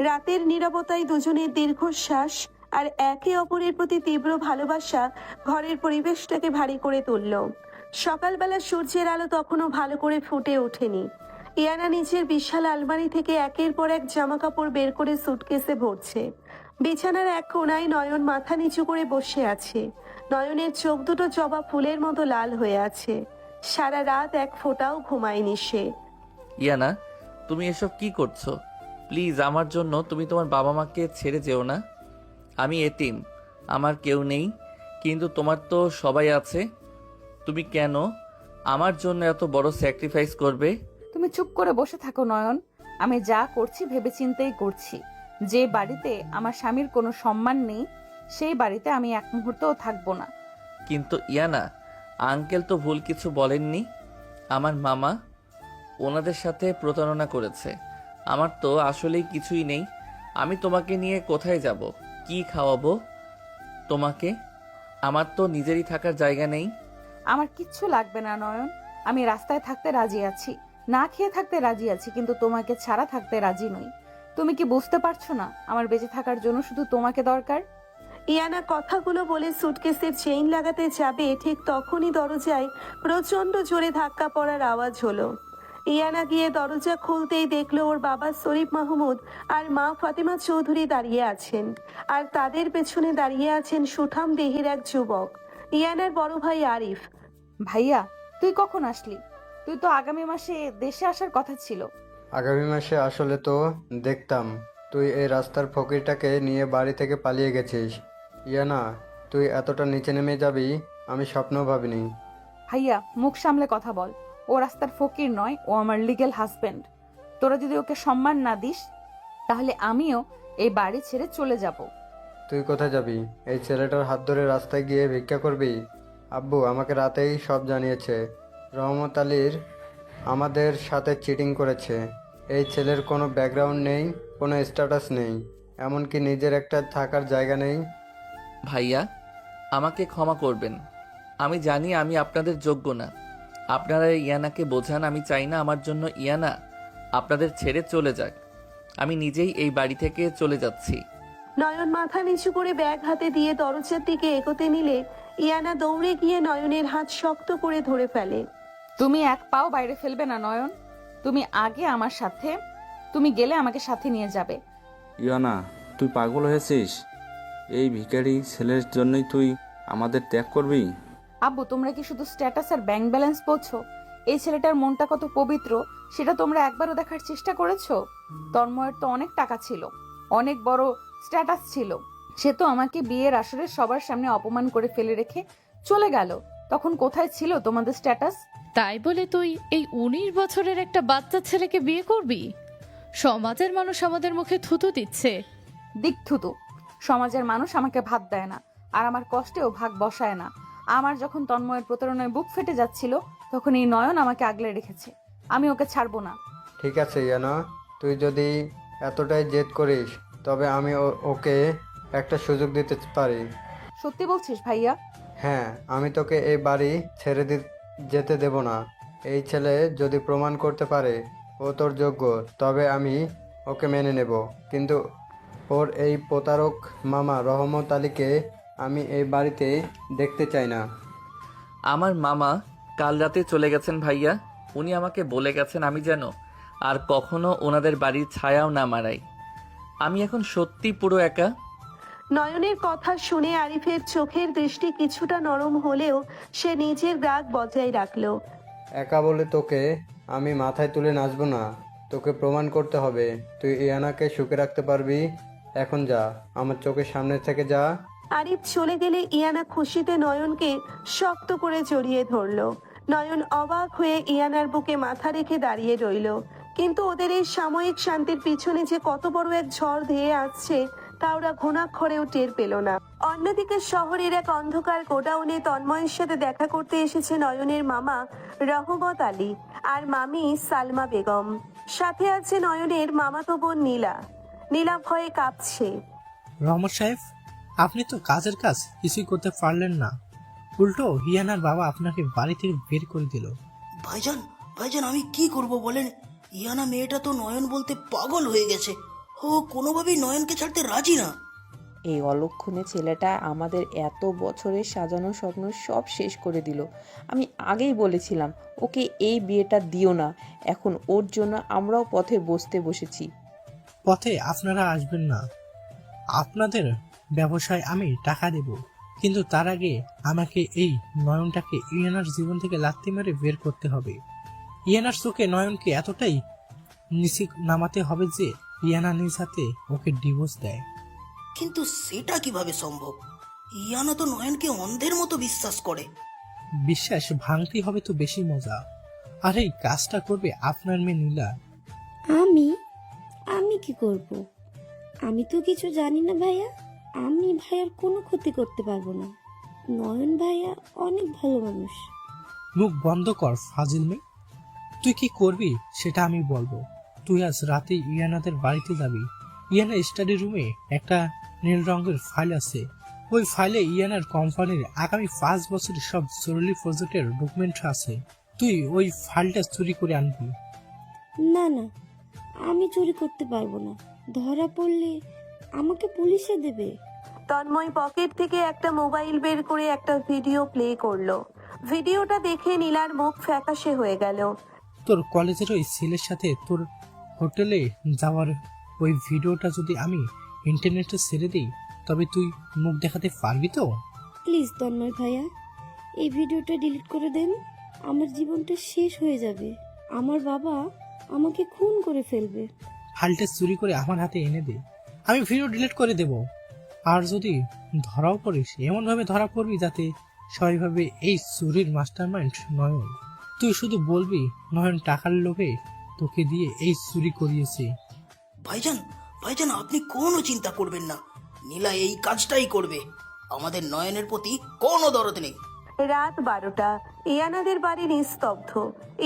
রাতের নীরবতায় দুজনের দীর্ঘশ্বাস আর একে অপরের প্রতি তীব্র ভালোবাসা ঘরের পরিবেশটাকে ভারী করে তুলল। সকালবেলা সূর্যের আলো তখনও ভালো করে ফুটে ওঠেনি। ইয়ানা নিচের বিশাল আলমারি থেকে একের পর এক জামাকাপড় বের করে সুটকেসে ভরছে। বিছানার এক কোণায় নয়ন মাথা নিচু করে বসে আছে। নয়নের চোখ দুটো জবা ফুলের মতো লাল হয়ে আছে। সারা রাত এক ফোঁটাও ঘুমায়নি সে। ইয়ানা, তুমি এসব কি করছো? প্লিজ আমার জন্য তুমি তোমার বাবা মাকে ছেড়ে যেও না। আমি এতিম, আমার কেউ নেই, কিন্তু তোমার তো সবাই আছে। তুমি কেন আমার জন্য এত বড় স্যাক্রিফাইস করবে? তুমি চুপ করে বসে থাকো নয়ন। আমি যা করছি ভেবেচিন্তেই করছি। যে বাড়িতে আমার স্বামীর কোনো সম্মান নেই, সেই বাড়িতে আমি এক মুহূর্তও থাকবো না। কিন্তু ইয়ানা, আঙ্কেল তো ভুল কিছু বলেননি। আমার মামা ওনাদের সাথে প্রতারণা করেছে। আমার তো আসলেই কিছুই নেই। আমি তোমাকে নিয়ে কোথায় যাব? কি খাওয়াবো তোমাকে? আমার তো নিজেরই থাকার জায়গা নেই। আমার কিচ্ছু লাগবে না নয়ন। আমি রাস্তায় থাকতে রাজি আছি, না খেয়ে থাকতে রাজি আছি, কিন্তু তোমাকে ছাড়া থাকতে রাজি নই। তুমি কি বুঝতে পারছো না আমার বেঁচে থাকার জন্য শুধু তোমাকে দরকার? ইয়ানা কথাগুলো বলে সুটকেসের চেইন লাগাতে যাবে, ঠিক তখনই দরজায় প্রচন্ড জোরে ধাক্কা পড়ার আওয়াজ হলো। ইয়ানা গিয়ে দরজা খুলতেই দেখলো ওর বাবা শরীফ মাহমুদ আর মা ফাতেমা চৌধুরী দাঁড়িয়ে আছেন। আর তাদের পেছনে দাঁড়িয়ে আছেন সুঠাম দেহের এক যুবক, ইয়ানার বড় ভাই আরিফ। ভাইয়া, তুই কখন আসলি? তুই তো আগামী মাসে দেশে আসার কথা ছিল। আগামী মাসে আসলে তো দেখতাম তুই এই রাস্তার ফকিরটাকে নিয়ে বাড়ি থেকে পালিয়ে গেছিস। ইয়ানা, তুই এতটা নিচে নেমে যাবি আমি স্বপ্নও ভাবিনি। ভাইয়া, মুখ সামলে কথা বল। ও রাস্তার ফকির নয়, ও আমার লিগ্যাল হাজবেন্ড। তোরা যদি ওকে সম্মান না দিস, তাহলে আমিও এই বাড়ি ছেড়ে চলে যাব। তুই কোথায় যাবি? এই ছেলেটার হাত ধরে রাস্তায় গিয়ে ভিক্ষা করবি? আব্বু আমাকে রাতেই সব জানিয়েছে। রহমত আলীর আমাদের সাথে চিটিং করেছে। এই ছেলের কোনো ব্যাকগ্রাউন্ড নেই, কোনো স্ট্যাটাস নেই, এমনকি নিজের একটা থাকার জায়গা নেই। ভাইয়া, আমাকে ক্ষমা করবেন। আমি জানি আমি আপনাদের যোগ্য না। আপনারা ইয়ানাকে বোঝান। আমি চাই না আমার জন্য ইয়ানা আপনাদের ছেড়ে চলে যাক। আমি নিজেই এই বাড়ি থেকে চলে যাচ্ছি। নয়ন মাথা নিচু করে ব্যাগ হাতে দিয়ে দরজার দিকে এগোতে নিলে ইয়ানা দৌড়ে গিয়ে নয়নের হাত শক্ত করে ধরে ফেলে। তুমি এক পাও বাইরে ফেলবে না নয়ন। তুমি আগে আমার সাথে, তুমি গেলে আমাকে সাথে নিয়ে যাবে। ইয়ানা, তুই পাগল হয়েছিস? এই ভিখারি ছেলের জন্যই তুই আমাদের ত্যাগ করবি? আব্বু, তোমরা কি শুধু স্ট্যাটাস আর ব্যাংক ব্যালেন্স বোঝো? এই ছেলেটার মনটা কত পবিত্র সেটা তোমরা একবারও দেখার চেষ্টা করেছো? তন্ময়ের তো অনেক টাকা ছিল, অনেক বড় স্ট্যাটাস ছিল। সে তো আমাকে বিয়ের আসরে সবার সামনে অপমান করে ফেলে রেখে চলে গেল। তখন কোথায় ছিল তোমাদের স্ট্যাটাস? তাই বলে তুই এই 19 বছরের একটা বাচ্চা ছেলেকে বিয়ে করবি? সমাজের মানুষ আমাদের মুখে থুতু দিচ্ছে। দিক থুতু। সমাজের মানুষ আমাকে ভাত দেয় না, আর আমার কষ্টেও ভাগ বসায় না। আমার যখন তন্ময়ের প্রতারণায় বুক ফেটে যাচ্ছিল, তখন এই নয়ন আমাকে আগলে রেখেছে। আমি ওকে ছাড়বো না। ঠিক আছে ইয়ানা, তুই যদি এতটাই জেদ করিস তবে আমি ওকে একটা সুযোগ দিতে পারি। সত্যি বলছিস ভাইয়া? হ্যাঁ, আমি তোকে এই বাড়ি ছেড়ে যেতে দেব না। এই ছেলে যদি প্রমাণ করতে পারে ও তোর যোগ্য, তবে আমি ওকে মেনে নেব। কিন্তু ওর এই প্রতারক মামা রহমত আলীকে আমি এই বাড়িতে দেখতে চাই না। আমার মামা কাল রাতে চলে গেছেন ভাইয়া। উনি আমাকে বলে গেছেন আমি যেন আর কখনো ওনাদের বাড়ির ছায়াও না মারাই। আমি এখন সত্যি পুরো একা। নয়নের কথা শুনে আরিফের চোখের দৃষ্টি কিছুটা নরম হলেও সে নিজের রাগ বজায় রাখলো। একা বলে তোকে আমি মাথায় তুলে নাচবো না, তোকে প্রমাণ করতে হবে তুই ইয়ানাকে সুখে রাখতে পারবি। এখন যা, আমার চোখের সামনে থেকে যা। আরিফ চলে গেলে ইয়ানা খুশিতে নয়নকে শক্ত করে জড়িয়ে ধরলো। নয়ন অবাক হয়ে ইয়ানার বুকে মাথা রেখে দাঁড়িয়ে রইল। কিন্তু ওদের এই সাময়িক শান্তির পিছনে যে কত বড় এক ঝড় ধেয়ে আসছে তা ওরা ঘুণাক্ষরেও টের পেল না। অন্যদিকে শহরের এক অন্ধকার গোডাউনে তন্ময়ের সাথে দেখা করতে এসেছে নয়নের মামা রহমত আলী আর মামি সালমা বেগম। সাথে আছে নয়নের মামাতো বোন নীলা। নীলা ভয়ে কাঁপছে। রহমত সাহেব, আপনি তো কাজের কাজ কিছুই করতে পারলেন না, উল্টো হিয়ানার বাবা আপনাকে বাড়ি থেকে বের করে দিল। ভাইজান, ভাইজান আমি কি করব বলেন? ইয়ানা মেয়েটা তো নয়ন বলতে পাগল হয়ে গেছে। ও কোনোভাবেই নয়নকে ছাড়তে রাজি না। এই অলক্ষণে ছেলেটা আমাদের এত বছরের সাজানো স্বপ্ন সব শেষ করে দিল। আমি আগেই বলেছিলাম ওকে এই বিয়েটা দিও না। এখন ওর জন্য আমরাও পথে বসেছি। পথে আপনারা আসবেন না, আপনাদের ব্যবসায় আমি টাকা দেব, কিন্তু তার আগে আমাকে এই নয়নটাকে ইয়ানার জীবন থেকে লাথি মেরে বের করতে হবে। ইয়ানার চোখে নয়নকে এতটাই নিচে নামাতে হবে যে ইয়ানা নিজ হাতে ওকে ডিভোর্স দেয়। কিন্তু সেটা কিভাবে সম্ভব? ইয়ানা তো নয়নকে অন্ধের মতো বিশ্বাস করে। বিশ্বাস ভাঙতে হবে তো বেশি মজা। আর এই কাজটা করবে আপনার মেয়ে নীলা। আমি কি করব? আমি তো কিছু জানি না ভাইয়া। আমি ভাইয়ার কোনো ক্ষতি করতে পারবো না। নয়ন ভাইয়া অনেক ভালো মানুষ। মুখ বন্ধ কর ফাজিল মেয়ে। তুই কি করবি সেটা আমি বলবো। তুই আজ রাতে ইয়ানাদের বাড়িতে যাবি। ইয়ানা স্টাডি রুমে একটা নীল রঙের ফাইল আছে। ওই ফাইলে ইয়ানার কোম্পানির আগামী 5 বছরের সব জরুরি প্রজেক্টের ডকুমেন্ট আছে। তুই ওই ফাইলটা চুরি করে আনবি। না, আমি চুরি করতে পারবো না। ধরা পড়লে আমাকে পুলিশে দেবে। তন্ময় পকেট থেকে একটা মোবাইল বের করে একটা ভিডিও প্লে করলো। ভিডিওটা দেখে নীলার মুখ ফ্যাকাশে হয়ে গেল। তোর কলেজের ওই ছেলের সাথে তোর হোটেলে যাওয়ার ওই ভিডিওটা যদি আমি ইন্টারনেটে ছেড়ে দিই তবে তুই মুখ দেখাতে পারবি তো? প্লিজ তন্ময় ভাইয়া, এই ভিডিওটা ডিলিট করে দেন। আমার জীবনটা শেষ হয়ে যাবে। আমার বাবা আমাকে খুন করে ফেলবে। ফাইলটা চুরি করে আমার হাতে এনে দে, আমি ভিডিও ডিলিট করে দেব। আর যদি ধরাও পড়িস এমন ভাবে ধরা পড়বি যাতে সবাই ভাবে এই চুরির মাস্টারমাইন্ড নয়ন। তুই শুধু বলবি নয়ন টাকার লোভে তোকে দিয়ে এই চুরি করিয়েছে। ভাইজান, ভাইজান আপনি কোনো চিন্তা করবেন না। নীলা এই কাজটাই করবে। আমাদের নয়নের প্রতি কোনো দরদ নেই। রাত 12টা। ইয়ানাদের বাড়ি নিস্তব্ধ।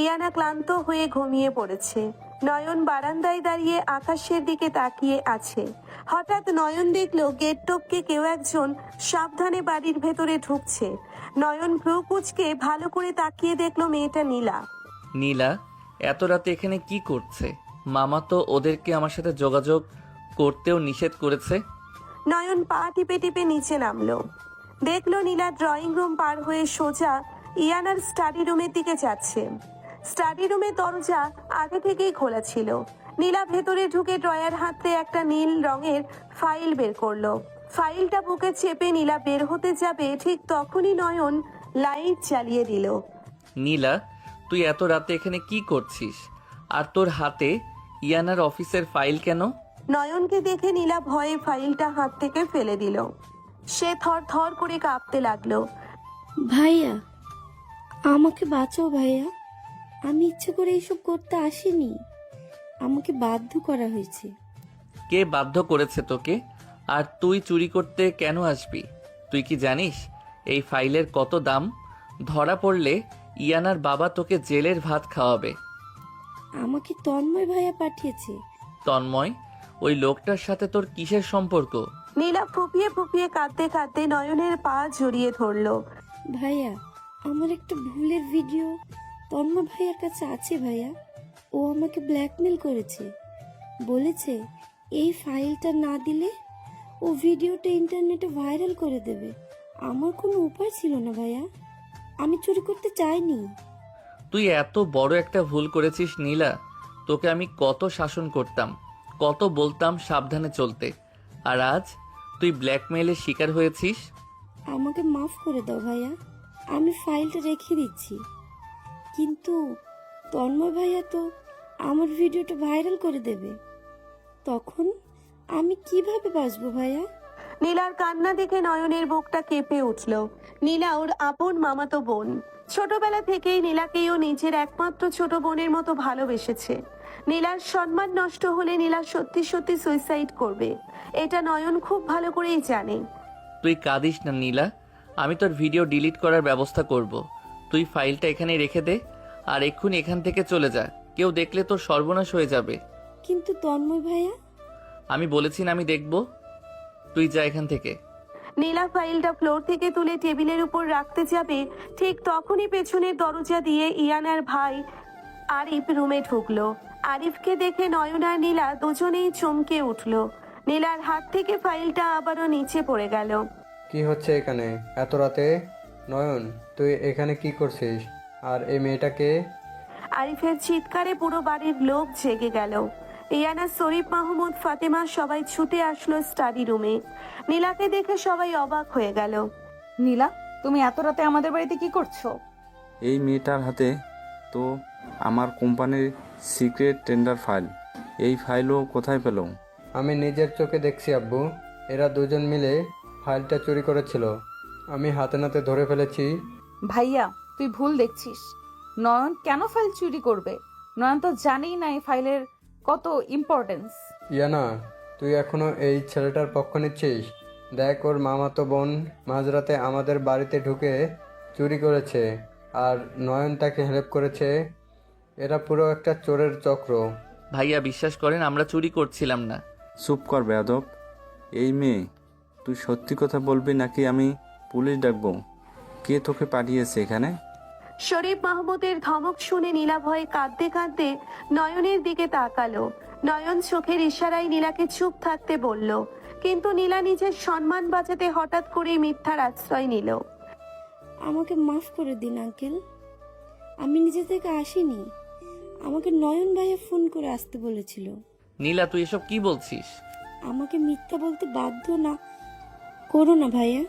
ইয়ানা ক্লান্ত হয়ে ঘুমিয়ে পড়েছে। নয়ন বারান্দায় দাঁড়িয়ে আকাশের দিকে তাকিয়ে আছে। হঠাৎ নয়ন দেখলো গেট টপকে কেউ একজন সাবধানে বাড়ির ভেতরে ঢুকছে। নয়ন ভ্রু কুঁচকে ভালো করে তাকিয়ে দেখলো মেয়েটা নীলা। নীলা এত রাতে এখানে কি করছে? মামা তো ওদেরকে আমার সাথে যোগাযোগ করতেও নিষেধ করেছে। নয়ন পা টিপে টিপে নিচে নামলো। দেখলো নীলা ড্রয়িং রুম পার হয়ে সোজা ইয়ানার স্টাডি রুমের দিকে যাচ্ছে। স্টাডি রুমের দরজা আগে থেকেই খোলা ছিল। নীলা ভেতরে ঢুকে ড্রয়ার হাতে একটা নীল রঙের ফাইল বের করলো। ফাইলটা বুকে চেপে নীলা বের হতে যাবে, ঠিক তখনই নয়ন লাইট জ্বালিয়ে দিল। নীলা, তুই এত রাতে এখানে কি করছিস? আর তোর হাতে ইয়ানার অফিসের ফাইল কেন? নয়নকে দেখে নীলা ভয়ে ফাইলটা হাত থেকে ফেলে দিল। সে থর থর করে কাঁপতে লাগলো। ভাইয়া, আমাকে বাঁচাও ভাইয়া। আমি ইচ্ছে করে এইসব করতে আসিনি। আমাকে বাধ্য করা হয়েছে। কে বাধ্য করেছে তোকে? আর তুই চুরি করতে কেন আসবি? তুই কি জানিস এই ফাইলের কত দাম? ধরা পড়লে ইয়ানার বাবা তোকে জেলের ভাত খাওয়াবে। আমাকে তন্ময় ভাইয়া পাঠিয়েছে। তন্ময়? ওই লোকটার সাথে তোর কিসের সম্পর্ক? নীলা ফুপিয়ে ফুপিয়ে কাঁদতে কাঁদতে নয়নের পা জড়িয়ে ধরলো। ভাইয়া, আমার একটা ভুলের ভিডিও তন্ময় ভাইয়ার কাছে আছে ভাইয়া। ও আমাকে ব্ল্যাকমেল করেছে। বলেছে এই ফাইলটা না দিলে ও ভিডিওটা ইন্টারনেটে ভাইরাল করে দেবে। আমার কোনো উপায় ছিল না ভাইয়া। আমি চুরি করতে চাইনি। তুই এত বড় একটা ভুল করেছিস নীলা। তোকে আমি কত শাসন করতাম, কত বলতাম সাবধানে চলতে, আর আজ তুই ব্ল্যাকমেইলের শিকার হয়েছিস। আমাকে মাফ করে দাও ভাইয়া, আমি ফাইলটা রেখে দিচ্ছি। কিন্তু তন্ময় ভাইয়া তো আমার ভিডিওটা ভাইরাল করে দেবে, তখন আমি কিভাবে বাঁচবো ভাইয়া? নীলার কান্না দেখে নয়নের বুকটা কেঁপে উঠল। নীলা ওর আপন মামাতো বোন, ছোটবেলা থেকেই নীলাকেই ও নিজের একমাত্র ছোট বোনের মতো ভালোবেসেছে। নীলার সম্মান নষ্ট হলে নীলা সত্যি সত্যি সুইসাইড করবে, এটা নয়ন খুব ভালো করেই জানে। তুই কাঁদিস না নীলা, আমি তোর ভিডিও ডিলিট করার ব্যবস্থা করব। তুই ফাইলটা এখানে রেখে দে আর এক্ষুনি এখান থেকে চলে যা, কেউ দেখলে তোর সর্বনাশ হয়ে যাবে। কিন্তু তন্ময় ভাইয়া? আমি বলেছি না আমি দেখব, তুই যা এখান থেকে। নীলা ফাইলটা ফ্লোর থেকে তুলে টেবিলের উপর রাখতে যাবে, ঠিক তখনই পেছনের দরজা দিয়ে ইয়ানার ভাই আরিফ রুমে ঢুকলো। আরিফকে দেখে নয়ন আর নীলা দুজনেই চমকে উঠলো। নীলার হাত থেকে ফাইলটা আবারও নিচে পড়ে গেল। কি হচ্ছে এখানে এত রাতে? নয়ন, তুই এখানে কি করছিস? আর এই মেয়েটাকে? আরিফের চিৎকারে পুরো বাড়ির লোক জেগে গেল। ইয়ানা, শরীফ মাহমুদ, ফাতেমা সবাই ছুটে আসলো স্টাডি রুমে। নীলাকে দেখে সবাই অবাক হয়ে গেল। নীলা, তুমি এত রাতে আমাদের বাড়িতে কি করছো? এই মেয়েটার হাতে তো আমার কোম্পানির সিক্রেট টেন্ডার ফাইল। এই ফাইলও কোথায় পেল? আমি নিজের চোখে দেখছি আব্বু, এরা দুজন মিলে ফাইলটা চুরি করেছিল। আমি হাতে নাতে ধরে ফেলেছি। ভাইয়া, তুই ভুল দেখছিস। নয়ন কেন ফাইল চুরি করবে? নয়ন তো জানেই না এই ফাইলের কত ইম্পর্টেন্স। ইয়ানা, তুই এখনো এই ছেলেটার পক্ষ নিচ্ছিস? দেখ, ওর মামাতো বোন মাঝরাতে আমাদের বাড়িতে ঢুকে চুরি করেছে, আর নয়ন তাকে হেল্প করেছে। এরা পুরো একটা চোরের চক্র। ভাইয়া বিশ্বাস করেন, আমরা চুরি করছিলাম না। চুপ কর বেয়াদব। এই মেয়ে, তুই সত্যি কথা বলবি নাকি আমি পুলিশ ডাকবো? কে তোকে পাঠিয়েছে এখানে? শরীফ মাহমুদের ধমক শুনে নীলা ভয়ে কাঁদতে কাঁদতে নয়নের দিকে তাকালো। নয়ন চোখের ইশারায় নীলাকে চুপ থাকতে বলল, কিন্তু নীলা নিজের সম্মান বাঁচাতে হঠাৎ করে মিথ্যার আশ্রয় নিল। আমাকে মাফ করে দিন আঙ্কেল, আমি নিজে থেকে আসিনি। আমাকে নয়ন ভাইয়া ফোন করে আসতে বলেছিল। নীলা, তুই এসব কি বলছিস? আমাকে মিথ্যা বলতে বাধ্য না করো না ভাইয়া।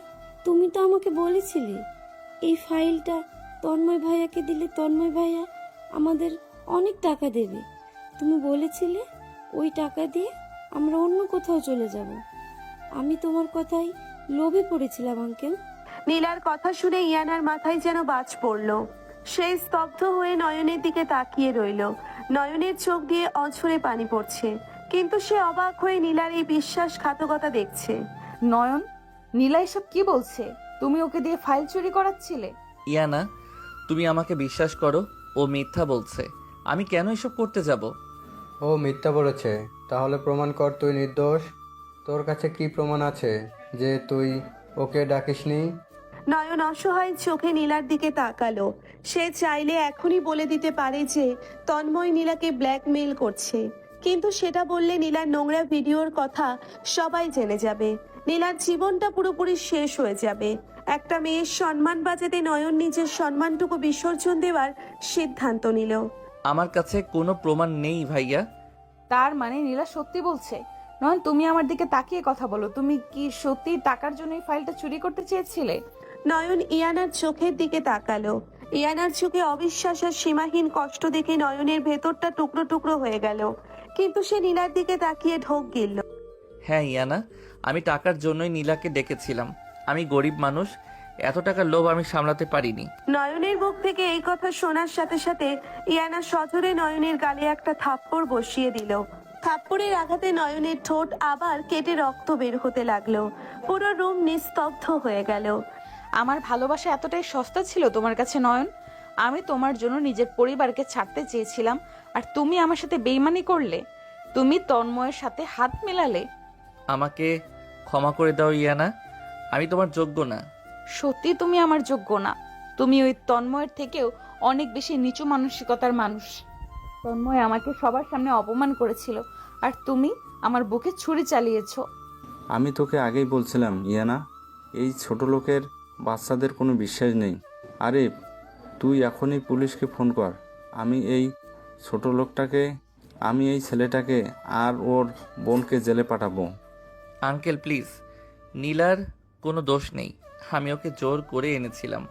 তুমি তো আমাকে বলেছিলে এই ফাইলটা তন্ময় ভাইয়াকে দিলে তন্ময় ভাইয়া আমাদের অনেক টাকা দেবে। তুমি বলেছিলে ওই টাকা দিয়ে আমরা অন্য কোথাও চলে যাব। আমি তোমার কথাই লোভে পড়েছিলাম আঙ্কেল। নীলার কথা শুনে ইয়ানার মাথায় যেন বাজ পড়ল। সে স্তব্ধ হয়ে নয়নের দিকে তাকিয়ে রইল। নয়নের চোখ দিয়ে অঝরে পানি পড়ছে, কিন্তু সে অবাক হয়ে নীলার এই বিশ্বাসঘাতকতা দেখছে। নয়ন, নীলা এসব কি বলছে? তুমি ওকে দিয়ে ফাইল চুরি করাচ্ছিলে? ইয়ানা, তুমি আমাকে বিশ্বাস করো, ও মিথ্যা বলছে। আমি কেন এসব করতে যাব? ও মিথ্যা বলেছে? তাহলে প্রমাণ কর তুই নির্দোষ। তোর কাছে কি প্রমাণ আছে যে তুই ওকে ডাকিসনি? নয়ন অসহায় চোখে নীলার দিকে তাকালো। সে চাইলে এখনই বলে দিতে পারে যে তন্ময় নীলাকে ব্ল্যাকমেইল করছে, কিন্তু সেটা বললে নীলার নোংরা ভিডিওর কথা সবাই জেনে যাবে। নীলার জীবনটা পুরোপুরি শেষ হয়ে যাবে। একটা মেয়ের সম্মান বাঁচাতে নয়ন নিজের সম্মানটুকু বিসর্জন দেওয়ার সিদ্ধান্ত নিল। আমার কাছে কোনো প্রমাণ নেই ভাইয়া। তার মানে নীলা সত্যি বলছে? নয়ন, তুমি আমার দিকে তাকিয়ে কথা বলো। তুমি কি সত্যি টাকার জন্য এই ফাইলটা চুরি করতে চেয়েছিলে? নয়ন ইয়ানার চোখের দিকে তাকালো। ইয়ানার চোখে অবিশ্বাস আর সীমাহীন কষ্ট দেখে নয়নের ভেতরটা টুকরো টুকরো হয়ে গেল, কিন্তু সে নীলার দিকে তাকিয়ে ঢোক গিলল। হ্যাঁ ইয়ানা, আমি টাকার জন্যই নীলাকে ডেকেছিলাম। আমি গরিব মানুষ, এত টাকার লোভ আমি সামলাতে পারিনি। নয়নের মুখ থেকে এই কথা শোনার সাথে সাথে ইয়ানা সজোরে নয়নের গালে একটা থাপ্পড় বসিয়ে দিল। থাপ্পড়ের আঘাতে নয়নের ঠোঁট আবার কেটে রক্ত বের হতে লাগলো। পুরো রুম নিস্তব্ধ হয়ে গেল। আমার ভালোবাসা এতটাই সস্তা ছিল তোমার কাছে নয়ন? আমি তোমার জন্য নিজের পরিবারকে ছাড়তে চেয়েছিলাম, আর তুমি আমার সাথে বেইমানি করলে। তুমি তন্ময়ের সাথে হাত মেলালে। আমাকে ক্ষমা করে দাও ইয়ানা, আমি তোমার যোগ্য না। সত্যি তুমি আমার যোগ্য না। তুমি ওই তন্ময়ের থেকেও অনেক বেশি নিচু মানসিকতার মানুষ। তন্ময় আমাকে সবার সামনে অপমান করেছিল, আর তুমি আমার বুকে ছুরি চালিয়েছো। আমি তোকে আগেই বলছিলাম ইয়ানা, এই ছোট লোকের বাচ্চাদের কোনো বিশ্বাস নেই। আরে তুই এখনই পুলিশকে ফোন কর। আমি এই ছোট লোকটাকে আমি এই ছেলেটাকে আর ওর বোনকে জেলে পাঠাবো। আঙ্কেল প্লিজ, নীলার কোনো দোষ নেই, আমি ওকে জোর করে এনেছিলাম।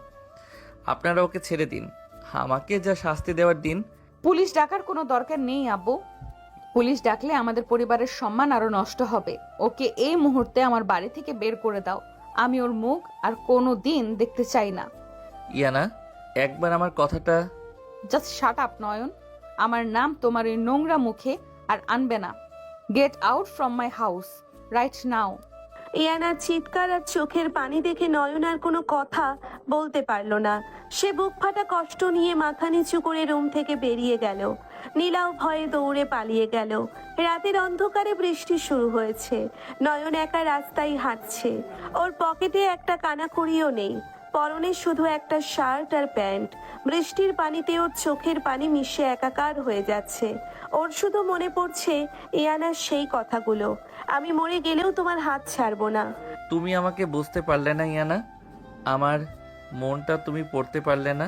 আপনারা ওকে ছেড়ে দিন, আমাকে যা শাস্তি দেওয়ার দিন। পুলিশ ডাকার কোনো দরকার নেই আব্বু। পুলিশ ডাকলে আমাদের পরিবারের সম্মান আরো নষ্ট হবে। ওকে এই মুহূর্তে আমার বাড়ি থেকে বের করে দাও। আমি ওর মুখ আর কোনো দিন দেখতে চাই না। ইয়ানা, একবার আমার কথাটা। Just shut up Nayan. আমার নাম তোমার এই নোংরা মুখে আর আনবে না। Get out from my house right now. ইয়ানার চিৎকার আর চোখের পানি দেখে নয়ন আর কোনো কথা বলতে পারল না। সে বুক ফাটা কষ্ট নিয়ে মাথা নিচু করে রুম থেকে বেরিয়ে গেল। নীলাও ভয়ে দৌড়ে পালিয়ে গেল। রাতের অন্ধকারে বৃষ্টি শুরু হয়েছে। নয়ন একা রাস্তায় হাঁটছে। ওর পকেটে একটা কানাকড়িও নেই, পরনে শুধু একটা শার্ট আর প্যান্ট। বৃষ্টির পানিতে ওর চোখের পানি মিশে একাকার হয়ে যাচ্ছে। ওর শুধু মনে পড়ছে ইয়ানার সেই কথাগুলো, আমি মরে গেলেও তোমার হাত ছাড়বো না। তুমি আমাকে বুঝতে পারলে না ইয়ানা, আমার মনটা তুমি পড়তে পারলে না।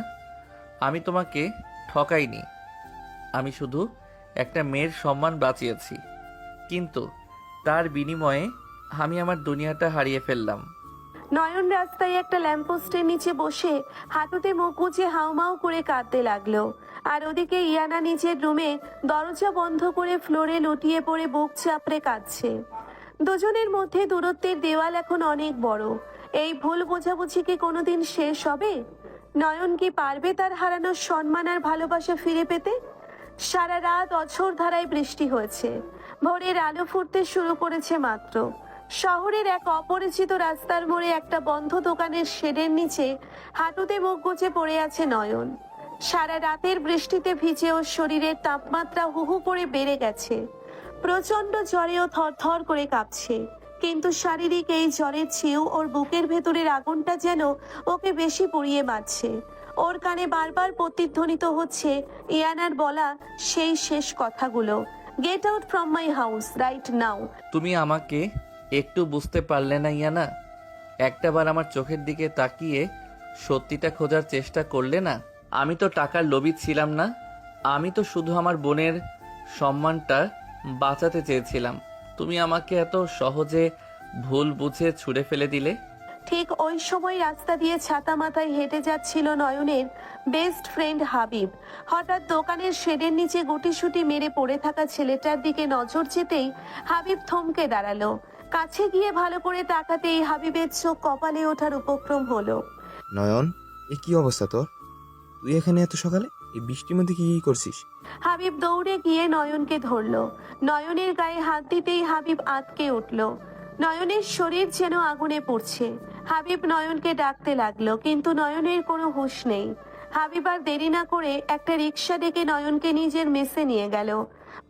আমি তোমাকে ঠকাইনি, আমি শুধু একটা মেয়ের সম্মান বাঁচিয়েছি, কিন্তু তার বিনিময়ে আমি আমার দুনিয়াটা হারিয়ে ফেললাম। নয়ন রাস্তায় একটা ল্যাম্পপোস্টের নিচে বসে হাঁটুতে মুখ গুজে হাউমাউ করে কাঁদতে লাগলো। আর ওদিকে ইয়ানা নিজের রুমে দরজা বন্ধ করে ফ্লোরে লুটিয়ে পড়ে বুক চাপড়ে কাঁদছে। দুজনের মধ্যে দূরত্বের দেওয়াল এখন অনেক বড়। এই ভুল বোঝাবুঝি কি কোনোদিন শেষ হবে? নয়ন কি পারবে তার হারানোর সম্মান আর ভালোবাসা ফিরে পেতে? সারা রাত অঝোর ধারায় বৃষ্টি হয়েছে। ভোরের আলো ফুটতে শুরু করেছে মাত্র। শহরের এক অপরিচিত রাস্তার মোড়ে একটা বন্ধ দোকানের শেডের নিচে হাঁটুতে মুখ গুজে পড়ে আছে নয়ন। সারা রাতের বৃষ্টিতে ভিজে ওর শরীরের তাপমাত্রা হুহু করে বেড়ে গেছে। প্রচন্ড জ্বরেও থরথর করে কাঁপছে, কিন্তু শারীরিক এই জ্বরের চেয়েও ওর বুকের ভেতরের আগুনটা যেন ওকে বেশি পুড়িয়ে মারছে। ওর কানে বারবার প্রতিধ্বনিত হচ্ছে ইয়ানার বলা সেই শেষ কথাগুলো, gate out from my house right নাও। তুমি আমাকে একটু বুঝতে পারলে না ইয়ানা? একটাবার আমার চোখের দিকে তাকিয়ে সত্যিটা খোঁজার চেষ্টা করলে না? আমি তো টাকার লোভী ছিলাম না, আমি তো শুধু আমার বোনের সম্মানটা বাঁচাতে চেয়েছিলাম। তুমি আমাকে এত সহজে ভুল বুঝে ছুঁড়ে ফেলে দিলে। ঠিক ওই সময় রাস্তা দিয়ে ছাতা মাথায় হেঁটে যাচ্ছিল নয়নের বেস্ট ফ্রেন্ড হাবিব। হঠাৎ দোকানের শেডের নিচে গুটিসুটি মেরে পড়ে থাকা ছেলেটার দিকে নজর যেতেই হাবিব থমকে দাঁড়ালো। কাছে গিয়ে ভালো করে তাকাতেই হাবিবের চোখ কপালে ওঠার উপক্রম হলো। নয়ন, এ কি অবস্থা তোর? তুই এখানে এত সকালে এই বৃষ্টির মধ্যে কি করছিস? হাবিব দৌড়ে গিয়ে নয়নকে ধরলো। নয়নের গায়ে হাত দিতেই হাবিব আঁতকে উঠলো। নয়নের শরীর যেন আগুনে পড়ছে। হাবিব নয়নকে ডাকতে লাগলো, কিন্তু নয়নের কোনো হুঁশ নেই। হাবিব আর দেরি না করে একটা রিক্সা ডেকে নয়নকে নিজের মেসে নিয়ে গেল।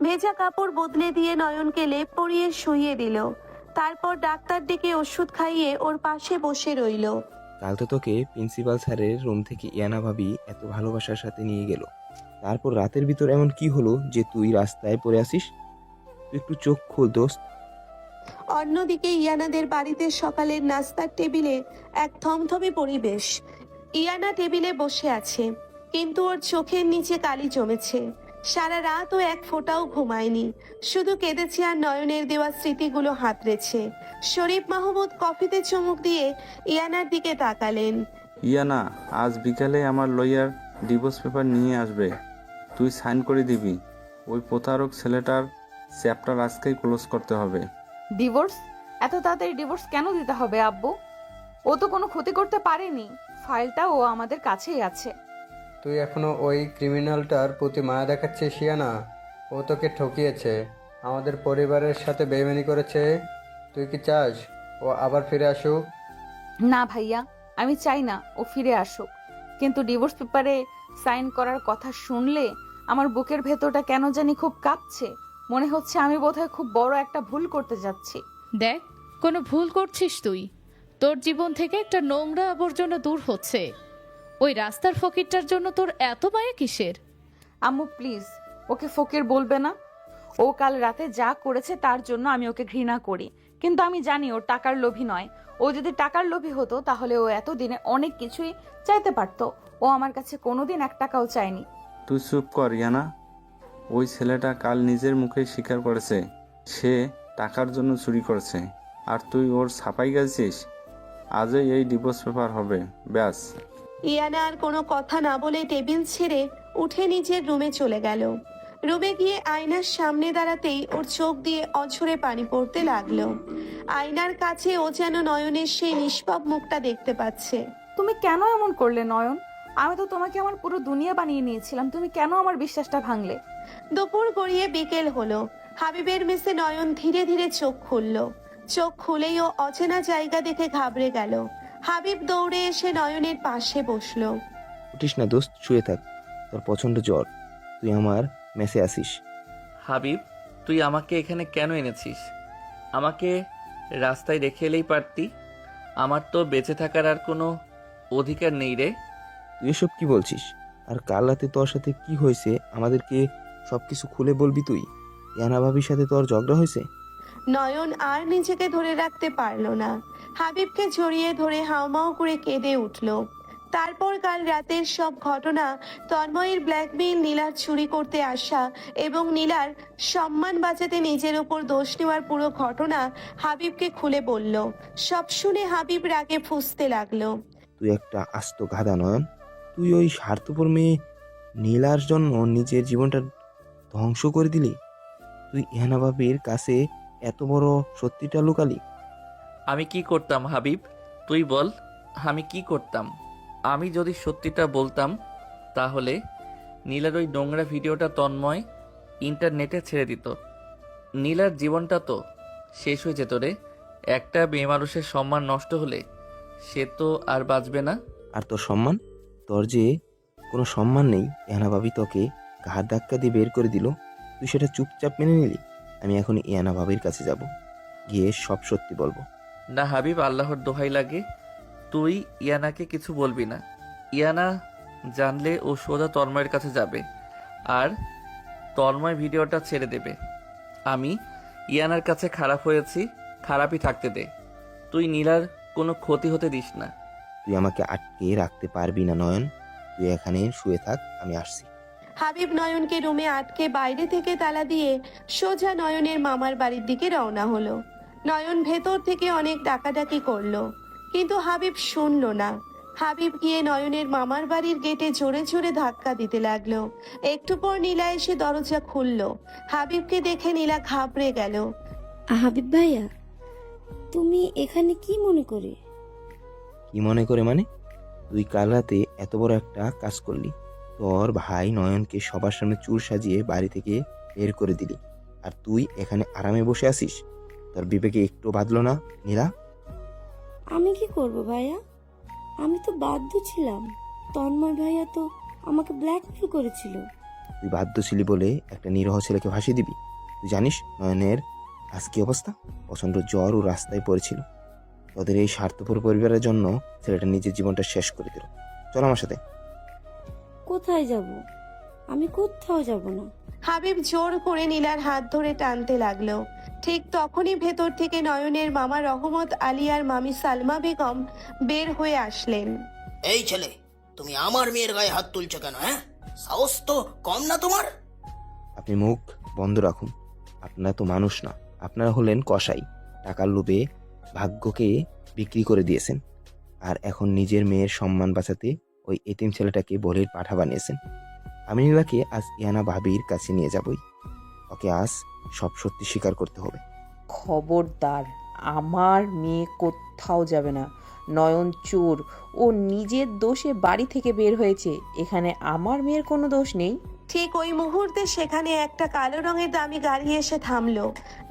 ভেজা কাপড় বদলে দিয়ে নয়নকে লেপ পরিয়ে শুইয়ে দিল। তারপর ডাক্তার ডেকে ওষুধ খাইয়ে ওর পাশে বসে রইল। কাল তো তোকে প্রিন্সিপাল স্যারের রুম থেকে ইয়ানা ভাবি এত ভালোবাসার সাথে নিয়ে গেল, তারপর রাতের ভিতর এমন কি হলো যে তুই রাস্তায় পড়ে আসিস? তুই একটু চোখ খোল দোস্ত। অন্যদিকে ইয়ানাদের বাড়িতে সকালের নাস্তার টেবিলে এক থমথমে পরিবেশ। ইয়ানা টেবিলে বসে আছে, কিন্তু ওর চোখের নিচে কালি জমেছে। সারা রাত ও এক ফোঁটাও ঘুমায়নি, শুধু কেঁদেছে আর নয়নের দেওয়া স্মৃতিগুলো হাতড়েছে। শরীফ মাহমুদ কফিতে চুমুক দিয়ে ইয়ানার দিকে তাকালেন। ইয়ানা, আজ বিকালে আমার লয়ার ডিভোর্স পেপার নিয়ে আসবে, তুই সাইন করে দিবি। ওই প্রতারক ছেলেটার চ্যাপ্টার আজকেই ক্লোজ করতে হবে। ডিভোর্স? এত তাড়াতাড়ি ডিভোর্স কেন দিতে হবে আব্বু? ও তো কোনো ক্ষতি করতে পারেনি, ফাইলটা ও আমাদের কাছেই আছে। তুই এখনো ওই ক্রিমিনালটার প্রতি মায়া দেখাচ্ছিস ইয়ানা? ও তোকে ঠকিয়েছে, আমাদের পরিবারের সাথে বেইমানি করেছে। তুই কি চাস ও আবার ফিরে আসুক? না ভাইয়া, আমি চাই না ও ফিরে আসুক, কিন্তু ডিভোর্স পেপারে সাইন করার কথা শুনলে আমার বুকের ভেতরটা কেন জানি খুব কাঁপছে। মনে হচ্ছে আমি বোধহয় খুব বড় একটা ভুল করতে যাচ্ছি। দেখ, কোনো ভুল করছিস তুই। তোর জীবন থেকে একটা নোংরা আবর্জনা দূর হচ্ছে। ওই রাস্তার ফকিরটার জন্য তোর এত মায়া কিসের? আম্মু প্লিজ, ওকে ফকির বলবে না। ও কাল রাতে যা করেছে তার জন্য আমি ওকে ঘৃণা করি, কিন্তু আমি জানি ও টাকার লোভী নয়। ও যদি টাকার লোভী হতো তাহলে ও এতদিনে অনেক কিছুই চাইতে পারতো। ও আমার কাছে কোনোদিন 1 টাকাও চায়নি। তুই চুপ কর ইয়ানা, ওই ছেলেটা কাল নিজের মুখে স্বীকার করেছে সে টাকার জন্য চুরি করেছে, আর তুই ওর ছাপাই গেছিস। আজই এই ডিভোর্স পেপার হবে, ব্যাস। ইয়ানা আর কোনো কথা না বলে টেবিল ছেড়ে উঠে নিজের রুমে চলে গেল। রুমে গিয়ে আয়নার সামনে দাঁড়াতেই ওর চোখ দিয়ে অঝরে পানি পড়তে লাগলো। আয়নার কাছে ও যেন নয়নের সেই নিষ্পাপ মুখটা দেখতে পাচ্ছে। তুমি কেন এমন করলে নয়ন? আমি তো তোমাকে আমার পুরো দুনিয়া বানিয়ে নিয়েছিলাম, তুমি কেন আমার বিশ্বাসটা ভাঙলে? দুপুর গড়িয়ে বিকেল হলো। হাবিবের মেসে নয়ন ধীরে ধীরে চোখ খুলল। চোখ খুলেই ও অচেনা জায়গা দেখে ঘাবড়ে গেল। হাবিব দৌড়ে এসে নয়নের পাশে বসলো। উঠিস না দোস্ত, শুয়ে থাক, তোর প্রচণ্ড জ্বর, তুই আমার মেসে আসিস। হাবিব, তুই আমাকে এখানে কেন এনেছিস? আমাকে রাস্তায় রেখে এলেই পারতি। আমার তো বেঁচে থাকার আর কোনো অধিকার নেই রে। তুই এসব কি বলছিস? আর কাল রাতে তোর সাথে কি হয়েছে আমাদেরকে সবকিছু খুলে বলবি তুই? ইয়ানা ভাবির সাথে তোর ঝগড়া হয়েছে? নয়ন আর নিজেকে ধরে রাখতে পারল না। হাবিবকে জড়িয়ে ধরে হাউমাউ করে কেঁদে উঠল। তারপর কাল রাতের সব ঘটনা, তন্ময়ের ব্ল্যাকমেইল, নীলার চুরি করতে আসা এবং নীলার সম্মান বাঁচাতে নিজের ওপর দোষ নেওয়ার পুরো ঘটনা হাবিবকে খুলে বলল। সব শুনে হাবিব রাগে ফুঁসতে লাগলো। তুই একটা আস্ত গাধা নয়ন, তুই ওই স্বার্থপর মেয়ে নীলার জন্য নিজের জীবনটা ধ্বংস করে দিলি। তুই ইয়ানা ভাবির কাছে এত বড় সত্যিটা লুকালি। আমি কি করতাম হাবিব, তুই বল, আমি কি করতাম? আমি যদি সত্যিটা বলতাম তাহলে নীলার ওই নোংরা ভিডিওটা তন্ময় ইন্টারনেটে ছেড়ে দিত। নীলার জীবনটা তো শেষ হয়ে যেত রে। একটা মেয়ে মানুষের সম্মান নষ্ট হলে সে তো আর বাঁচবে না। আর তোর সম্মান? তোর যে কোনো সম্মান নেই। ইয়ানা ভাবি তোকে ঘাড় ধাক্কা দিয়ে বের করে দিল, তুই সেটা চুপচাপ মেনে নিলি। আমি এখন ইয়ানা ভাবির কাছে যাব, গিয়ে সব সত্যি বলবো। না হাবিব, আল্লাহর দোহাই লাগে, তুই ইয়ানাকে কিছু বলবি না। ইয়ানা জানলে ও সোজা তন্ময়ের কাছে যাবে আর তন্ময় ভিডিওটা ছেড়ে দেবে। আমি ইয়ানার কাছে খারাপ হয়েছি, খারাপই থাকতে দে। তুই নীলার কোনো ক্ষতি হতে দিস না। তুই আমাকে আটকে রাখতে পারবি না নয়ন, তুই এখানে শুয়ে থাক, আমি আসছি। হাবিব নয়নকে রুমে আটকে বাইরে থেকে তালা দিয়ে সোজা নয়নের মামার বাড়ির দিকে রওনা হলো। নয়ন ভেতর থেকে অনেক ডাকাডাকি করলো, কিন্তু হাবিব শুনলো না। হাবিব গিয়ে নয়নের মামার বাড়ির গেটে জোরে জোরে ধাক্কা দিতে লাগলো। একটু পর নীলা এসে দরজা খুললো। হাবিবকে দেখে নীলা ঘাবড়ে গেল। হাবিব ভাইয়া, তুমি এখানে কি মনে করে? কি মনে করে মানে? তুই কাল রাতে এত বড় একটা কাজ করলি, তোর ভাই নয়নকে সবার সামনে চুল সাজিয়ে বাড়ি থেকে বের করে দিলি, আর তুই এখানে আরামে বসে আছিস? তোর বিবেকে একটু বাঁধলো না নীলা? আমি কি করব ভাইয়া? আমি তো বাধ্য ছিলাম। তন্ময় ভাইয়া তো আমাকে ব্ল্যাকমেল করেছিল। তুই বাধ্য ছিলি বলে একটা নিরহ ছেলেকে ভাসিয়ে দিবি? তুই জানিস নয়নের আজ কি অবস্থা? প্রচণ্ড জ্বর ও রাস্তায় পড়েছিল। তোদের এই স্বার্থপর পরিবারের জন্য ছেলেটা নিজের জীবনটা শেষ করে দিল। চল আমার সাথে। কোথায় যাব? আমি কোথাও যাব না। হাবিব জোর করে নীলার হাত ধরে টানতে লাগলো। ঠিক তখনই ভেতর থেকে নয়নের মামা রহমত আলী আর মামি সালমা বেগম বের হয়ে আসলেন। এই ছেলে, তুমি আমার মেয়ের গায়ে হাত তুলছো কেন? হ্যাঁ, সাহস তো কম না তোমার? আপনি মুখ বন্ধ রাখুন। আপনারা তো মানুষ না, আপনারা হলেন কসাই। টাকার লোভে ভাগ্যকে বিক্রি করে দিয়েছেন, আর এখন নিজের মেয়ের সম্মান বাঁচাতে ওই এতিম ছেলেটাকে বলির পাঠা বানিয়েছেন। আমি নীলাকে আজ ইয়ানা ভাবির কাছে নিয়ে যাবই। ওকে আজ সব সত্যি স্বীকার করতে হবে। খবরদার, আমার মেয়ে কোথাও যাবে না। নয়ন চোর, ও নিজের দোষে বাড়ি থেকে বের হয়েছে, এখানে আমার মেয়ের কোনো দোষ নেই। ঠিক ওই মুহূর্তে সেখানে একটা কালো রঙের দামি গাড়ি এসে থামলো।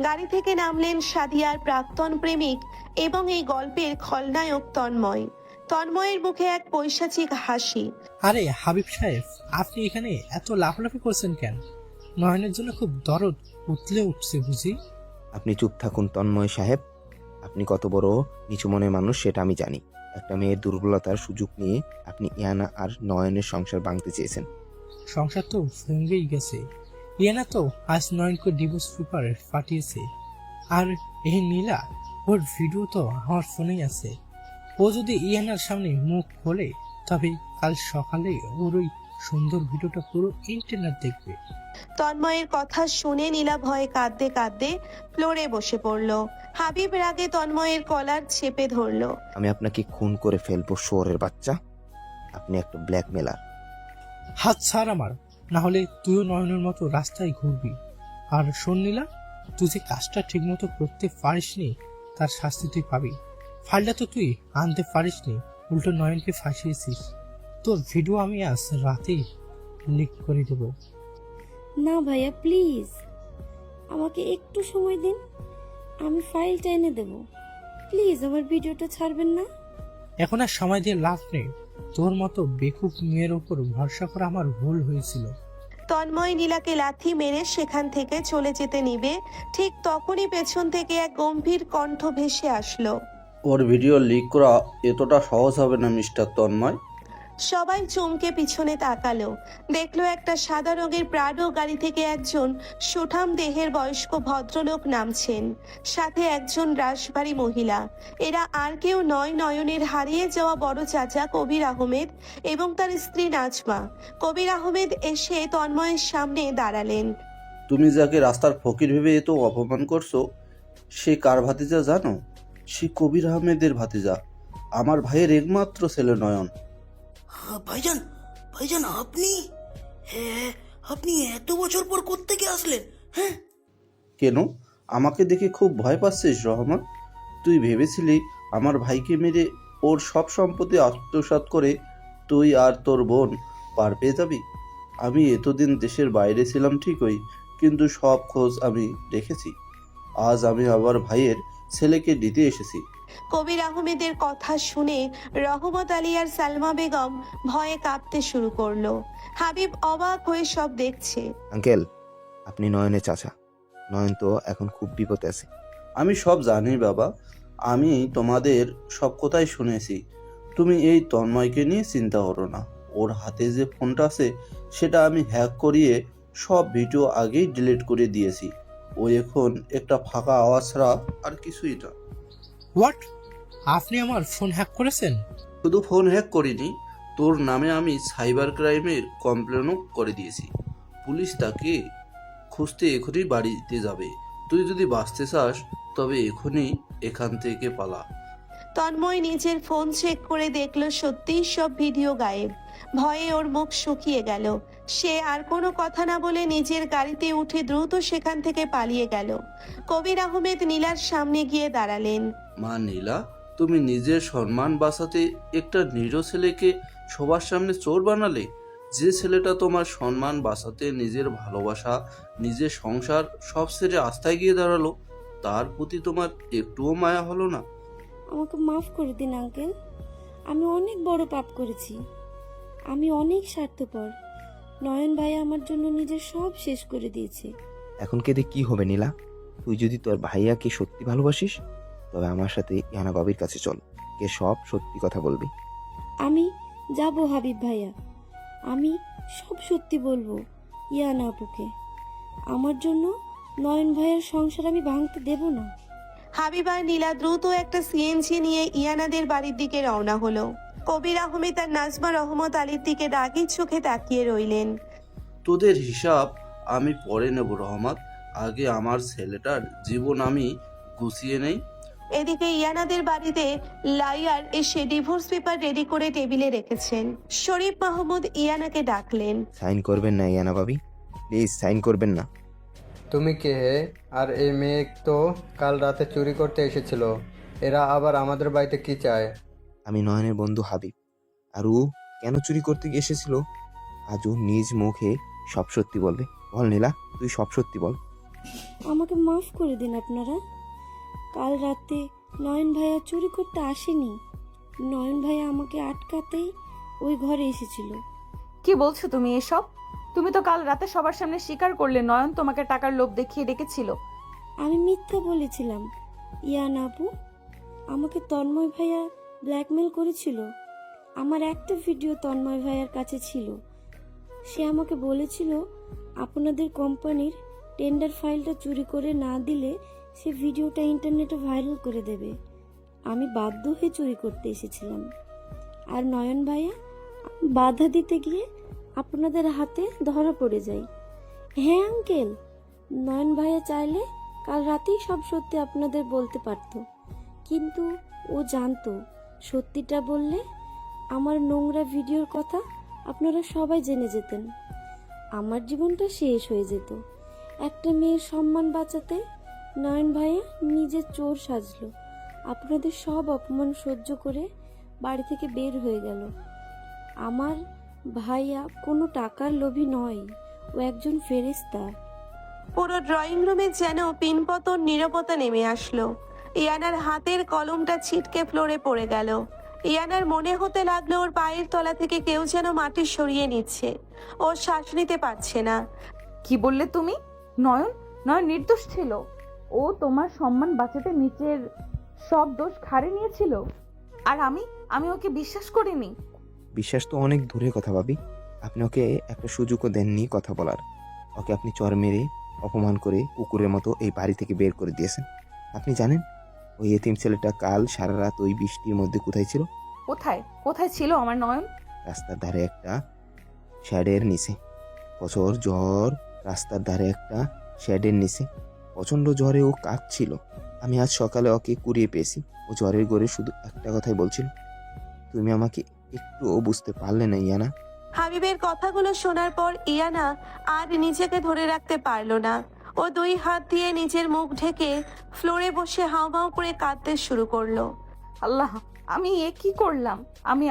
গাড়ি থেকে নামলেন সাদিয়ার প্রাক্তন প্রেমিক এবং এই গল্পের খলনায়ক তন্ময়। তন্ময়ের মুখে এক পৈশাচিক হাসি। আরে হাবিব সাহেব, আপনি এখানে এত লাফালাফি করছেন কেন? নয়নের জন্য খুব দরদ উতলে উঠছে বুঝি? আপনি চুপ থাকুন তন্ময় সাহেব। আপনি কত বড় নিচু মনের মানুষ সেটা আমি জানি। একটা মেয়ের দুর্বলতার সুযোগ নিয়ে আপনি ইয়ানা আর নয়নের সংসার ভাঙতে চেয়েছেন। সংসার তো ভেঙেই গেছে। ইয়ানা তো আজ নয়নকে ডিভোর্স পেপার পাঠিয়েছে, আর এই নীলা, ওর ভিডিও তো আমার ফোনেই আছে। ও যদি ইয়ানার সামনে মুখ খোলে তবে কাল সকালে ওর ওই সুন্দর ভিডিওটা পুরো ইন্টারনেট দেখবে। তন্ময়ের কথা শুনে নীলা ভয়ে কাঁদতে কাঁদতে ফ্লোরে বসে পড়ল। হাবিব রাগে তন্ময়ের কলার চেপে ধরল। আমি আপনাকে খুন করে ফেলবো, শুয়োরের বাচ্চা। আপনি একটা ব্ল্যাকমেলার। হাত ছাড় আমার, না হলে তুইও নয়নের মতো রাস্তায় ঘুরবি। আর শোন নীলা, তুই যে কাজটা ঠিক মতো করতে পারিসনি তার শাস্তি তুই পাবি। ফাইলটা তো তুই আনতে পারিসনি, উল্টো নয়নকে ফাঁসিয়েছিস। তোর ভিডিও আমি আজ রাতেই লিক করে দেবো। না ভাইয়া প্লিজ, আমাকে একটু সময় দিন, আমি ফাইলটা এনে দেব। প্লিজ আমার ভিডিওটা ছাড়বেন না। এখন আর সময় দিয়ে লাভ নেই। তোর মতো বেকুব মেয়ের ওপর ভরসা করা আমার ভুল হয়েছিল। তন্ময় নীলাকে লাথি মেরে সেখান থেকে চলে যেতে নিবে, ঠিক তখনই পেছন থেকে এক গম্ভীর কণ্ঠ ভেসে আসলো। ওর ভিডিও লিক করা এতটা সহজ হবে না মিস্টার তন্ময়। সবাই চমকে পিছনে তাকালো। দেখলো একটা সাদা রঙের প্রাডো গাড়ি থেকে একজন সুঠাম দেহের বয়স্ক ভদ্রলোক নামছেন, সাথে একজন রাশভারী মহিলা। এরা আর কেউ নয়, নয়নের হারিয়ে যাওয়া বড় চাচা কবির আহমেদ এবং তার স্ত্রী নাজমা। কবির আহমেদ এসে তন্ময়ের সামনে দাঁড়ালেন। তুমি যাকে রাস্তার ফকির ভেবে এত অপমান করছো, সে কার ভাতিজা জানো? সে কবির আহমেদের ভাতিজা, আমার ভাইয়ের একমাত্র ছেলে নয়ন। ভাইজান, ভাইজান আপনি, হ্যাঁ আপনি এত বছর পর কোত্থেকে আসলেন? হ্যাঁ কেন, আমাকে দেখে খুব ভয় পাচ্ছিস রহমান? তুই ভেবেছিলি আমার ভাইকে মেরে ওর সব সম্পত্তি আত্মসাৎ করে তুই আর তোর বোন পার পেয়ে যাবি? আমি এতদিন দেশের বাইরে ছিলাম ঠিকই, কিন্তু সব খোঁজ আমি রেখেছি। আজ আমি আমার ভাইয়ের ছেলেকে দিতে এসেছি। কবির আহমেদের কথা শুনে রহমত আলী আর সালমা বেগম ভয়ে কাঁপতে শুরু করলো। হাবিব অবাক হয়ে সব দেখছে। আঙ্কেল, আপনি নয়নের চাচা। নয়ন তো এখন খুব বিপদে আছে। আমি সব জানি বাবা, আমি তোমাদের সব কথাই শুনেছি। তুমি এই তন্ময়কে নিয়ে চিন্তা করো না। ওর হাতে যে ফোনটা আছে সেটা আমি হ্যাক করিয়ে সব ভিডিও আগেই ডিলিট করে দিয়েছি। ও এখন একটা ফাঁকা আওয়াজ ছাড়া আর কিছুই না। হোয়াট? আপনি আমার ফোন হ্যাক করেছেন? শুধু ফোন হ্যাক করিনি, তোর নামে আমি সাইবার ক্রাইমের কমপ্লেনও করে দিয়েছি। পুলিশ তাকে খুঁজতে এখনই বাড়িতে যাবে। তুই যদি বাঁচতে চাস তবে এখনই এখান থেকে পালা। তন্ময় নিজের ফোন চেক করে দেখলো সত্যিই সব ভিডিও গায়েব। ভয়ে ওর মুখ শুকিয়ে গেল। সে আর কোনো কথা না বলে নিজের গাড়িতে উঠে দ্রুত সেখান থেকে পালিয়ে গেল। কবির আহমেদ নীলার সামনে গিয়ে দাঁড়ালেন। মা নীলা, তুমি নিজের সম্মান বাঁচাতে একটা নিরীহ ছেলেকে সবার সামনে চোর বানালে। যে ছেলেটা তোমার সম্মান বাঁচাতে নিজের ভালোবাসা, নিজের সংসার সব ছেড়ে আস্থায় গিয়ে দাঁড়ালো, তার প্রতি তোমার একটুও মায়া হলো না? আমাকে মাফ করে দিন আঙ্কেল, আমি অনেক বড় পাপ করেছি। আমি অনেক স্বার্থপর। নয়ন ভাই আমার জন্য নিজের সব শেষ করে দিয়েছে। এখন কেঁদে কি হবে নীলা? তুই যদি তোর ভাইয়াকে সত্যি ভালোবাসিস তবে আমার সাথে ইয়ানা বাবির কাছে চল, কে সব সত্যি কথা বলবি। আমি যাব হাবিব ভাইয়া, আমি সব সত্যি বলবো ইয়ানা আপুকে। আমার জন্য নয়ন ভাইয়ের সংসার আমি ভাঙতে দেব না। হাবিব আর নীলা দ্রুত একটা সিএনজি নিয়ে ইয়ানাদের বাড়ির দিকে রওনা হলো। কবির আহমেদ আর নাজমা রহমত আলীর দিকে রাগী চোখে তাকিয়ে রইলেন। তোদের হিসাব আমি পরে নেব রহমত, আগে আমার ছেলেটার জীবন আমি গুছিয়ে নেই। এদিকে ইয়ানাদের বাড়িতে লাইয়ার এসে ডিভোর্স পেপার রেডি করে টেবিলে রেখেছেন। শরীফ মাহমুদ ইয়ানাকে ডাকলেন। সাইন করবেন না ইয়ানা বাবি, প্লিজ সাইন করবেন না। তুমি কে? আর এই মেয়ে তো কাল রাতে চুরি করতে এসেছিল। এরা আবার আমাদের বাড়িতে কি চায়? আমি নয়নের বন্ধু হাবিব। আর ও কেন চুরি করতে এসেছিল আজ ও নিজ মুখে সব সত্যি বলবে। বল নীলা, তুই সব সত্যি বল। আমাকে মাফ করে দিন আপনারা। কাল রাতে নয়ন ভাইয়া চুরি করতে আসেনি। নয়ন ভাইয়া আমাকে আটকাতেই ওই ঘরে এসেছিল। কি বলছো তুমি এসব? তুমি তো কাল রাতে সবার সামনে স্বীকার করলে নয়ন তোমাকে টাকার লোভ দেখিয়ে ডেকেছিল। আমি মিথ্যা বলেছিলাম ইয়ানা আপু। আমাকে তন্ময় ভাইয়া ব্ল্যাকমেল করেছিল। আমার একটা ভিডিও তন্ময় ভাইয়ার কাছে ছিল। সে আমাকে বলেছিল আপনাদের কোম্পানির টেন্ডার ফাইলটা চুরি করে না দিলে সে ভিডিওটা ইন্টারনেটে ভাইরাল করে দেবে। আমি বাধ্য হয়ে চুরি করতে এসেছিলাম। আর নয়ন ভাইয়া বাধা দিতে গিয়ে আপনাদের হাতে ধরা পড়ে যাই। হ্যাঁ আঙ্কেল, নয়ন ভাইয়া চাইলে কাল রাতেই সব সত্যি আপনাদের বলতে পারতো, কিন্তু ও জানতো সত্যিটা বললে আমার নোংরা ভিডিওর কথা আপনারা সবাই জেনে যেতেন, আমার জীবনটা শেষ হয়ে যেত। একটা মেয়ের সম্মান বাঁচাতে নয়ন ভাইয়া নিজের চোর সাজলো, আপনাদের সব অপমান সহ্য করে বাড়ি থেকে বের হয়ে গেল। আমার ভাইয়া কোনো টাকার লোভী নয়, ও একজন ফেরেশতা। পুরো ড্রয়িং রুমে যেন পিনপতন নীরবতা নেমে আসলো। ইয়ানার হাতের কলমটা ছিটকে ফ্লোরে পড়ে গেল। ইয়ানার মনে হতে লাগলো ওর পায়ের তলা থেকে কেউ যেন মাটি সরিয়ে নিচ্ছে। ও শ্বাস নিতে পারছে না। কি বললে তুমি? নয়ন নয়ন নির্দোষ ছিল। ও তোমার সম্মান বাঁচাতে নিচের সব দোষ ঘাড়ে নিয়েছিল, আর আমি ওকে বিশ্বাস করিনি। বিশ্বাস তো অনেক দূরের কথা ভাবি। আপনি ওকে একটা সুযোগও দেননি কথা বলার। ওকে আপনি চর মেরে অপমান করে কুকুরের মতো এই বাড়ি থেকে বের করে দিয়েছেন। আপনি জানেন ওই এতিম ছেলেটা কাল সারা রাত ওই বৃষ্টির মধ্যে কোথায় ছিল? কোথায় কোথায় ছিল আমার নয়ন? রাস্তার ধারে একটা শ্যাডের নিচে। প্রচুর ঝড়, রাস্তার ধারে একটা শ্যাডের নিচে প্রচণ্ড ঝড়ে ও কাঁদছিল। আমি আজ সকালে ওকে কুড়িয়ে পেয়েছি। ও ঝড়ের ঘরে শুধু একটা কথাই বলছিল, তুমি আমাকে একটুও বুঝতে পারলে না ইয়ানা। হাবিবের কথাগুলো শোনার পর ইয়ানা আর নিজেকে ধরে রাখতে পারলো না। ও দুই হাত দিয়ে নিজের মুখ ঢেকে ফ্লোরে বসে হাউমাউ করে কাঁদতে শুরু করলো। আল্লাহ, আমি এ কি করলাম? আমি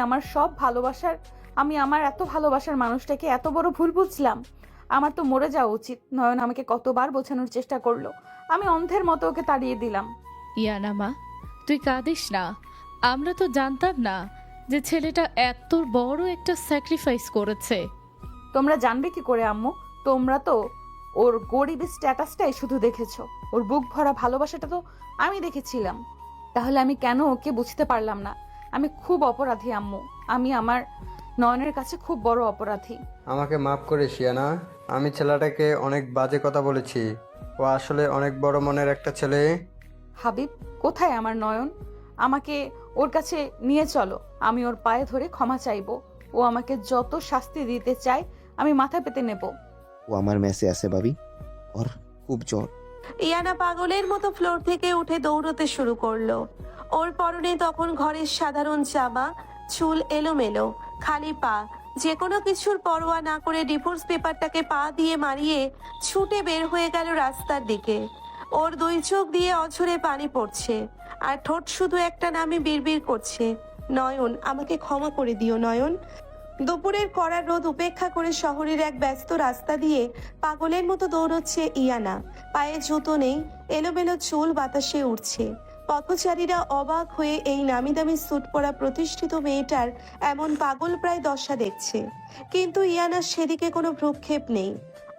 আমার এত ভালোবাসার মানুষটাকে এত বড় ভুল বুঝলাম। আমার তো মরে যাওয়া উচিত। নয়ন আমাকে কতবার বোঝানোর চেষ্টা করলো, আমি অন্ধের মতো ওকে তাড়িয়ে দিলাম। ইয়ানা মা, তুই কাঁদিস না। আমরা তো জানতাম না যে ছেলেটা এত বড় একটা স্যাক্রিফাইস করেছে। তোমরা জানবে কি করে আম্মু? তোমরা তো ওর গরিবের স্ট্যাটাসটাই শুধু দেখেছো, ওর বুক ভরা ভালোবাসাটা তো আমি দেখেছিলাম। তাহলে আমি কেন ওকে বুঝতে পারলাম না? আমি খুব অপরাধী আম্মু, আমি আমার নয়নের কাছে খুব বড় অপরাধী। আমাকে মাফ করিস ইয়ানা, আমি ছেলেটাকে অনেক বাজে কথা বলেছি। ও আসলে অনেক বড় মনের একটা ছেলে। হাবিব, কোথায় আমার নয়ন? আমাকে ওর কাছে নিয়ে চলো, আমি ওর পায়ে ধরে ক্ষমা চাইবো। ও আমাকে যত শাস্তি দিতে চায় আমি মাথা পেতে নেব। ও আমার মেসে আছে ভাবি, ওর খুব জ্বর। ইয়ানা পাগলের মতো ফ্লোর থেকে উঠে দৌড়তে শুরু করলো। ওর পরনে তখন ঘরের সাধারণ জামা, চুল এলোমেলো, খালি পা। যে কোনো কিছুর পরোয়া না করে ডিভোর্স পেপারটাকে পা দিয়ে মারিয়ে ছুটে বের হয়ে গেল রাস্তার দিকে। ওর দুই চোখ দিয়ে অঝরে পানি পড়ছে, আর ঠোঁট শুধু একটা নামে বিড়বিড় করছে, নয়ন, আমাকে ক্ষমা করে দিও নয়ন। দুপুরের কড়া রোদ উপেক্ষা করে শহরের এক ব্যস্ত রাস্তা দিয়ে পাগলের মতো দৌড়চ্ছে ইয়ানা। পায়ে জুতো নেই, এলোমেলো চুল বাতাসে উঠছে। পথচারীরা অবাক হয়ে এই নামি দামি স্যুট পরা প্রতিষ্ঠিত মেয়েটার এমন পাগল প্রায় দশা দেখছে, কিন্তু ইয়ানার সেদিকে কোনো ভ্রুক্ষেপ নেই।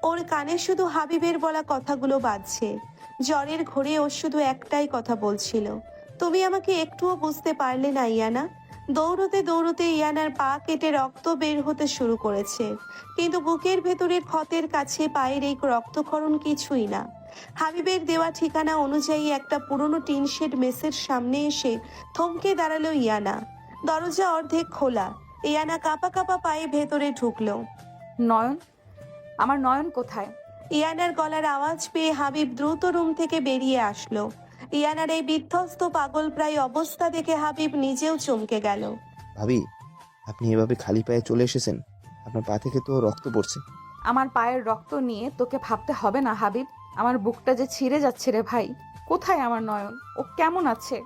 ওর কানে শুধু হাবিবের বলা কথাগুলো বাজছে। জ্বরের ঘোরে ও শুধু একটাই কথা বলছিল, তুমি আমাকে একটুও বুঝতে পারলে না ইয়ানা। দৌড়তে দৌড়তে ইয়ানার পা কেটে রক্ত বের হতে শুরু করেছে, কিন্তু বুকের ভেতরের ক্ষতের কাছে পায়ের এই রক্তক্ষরণ কিছুই না। হাবিবের দেওয়া ঠিকানা অনুযায়ী একটা পুরনো টিন শেড মেসের সামনে এসে থমকে দাঁড়ালো ইয়ানা। দরজা অর্ধেক খোলা। ইয়ানা কাঁপা কাঁপা পায়ে ভেতরে ঢুকলো। নয়ন, আমার নয়ন কোথায়? ইয়ানার গলার আওয়াজ পেয়ে হাবিব দ্রুত রুম থেকে বেরিয়ে আসলো। ইয়ানার এই বিধ্বস্ত পাগল প্রায় অবস্থা দেখে হাবিব নিজেও চমকে গেল। ভাবি, আপনি এভাবে খালি পায়ে চলে এসেছেন? আপনার পা থেকে তো রক্ত পড়ছে। আমার পায়ের রক্ত নিয়ে তোকে ভাবতে হবে না হাবিব। আমার বুকটা যে ছিঁড়ে যাচ্ছে রে ভাই। কোথায় আমার নয়ন? ও কেমন আছে?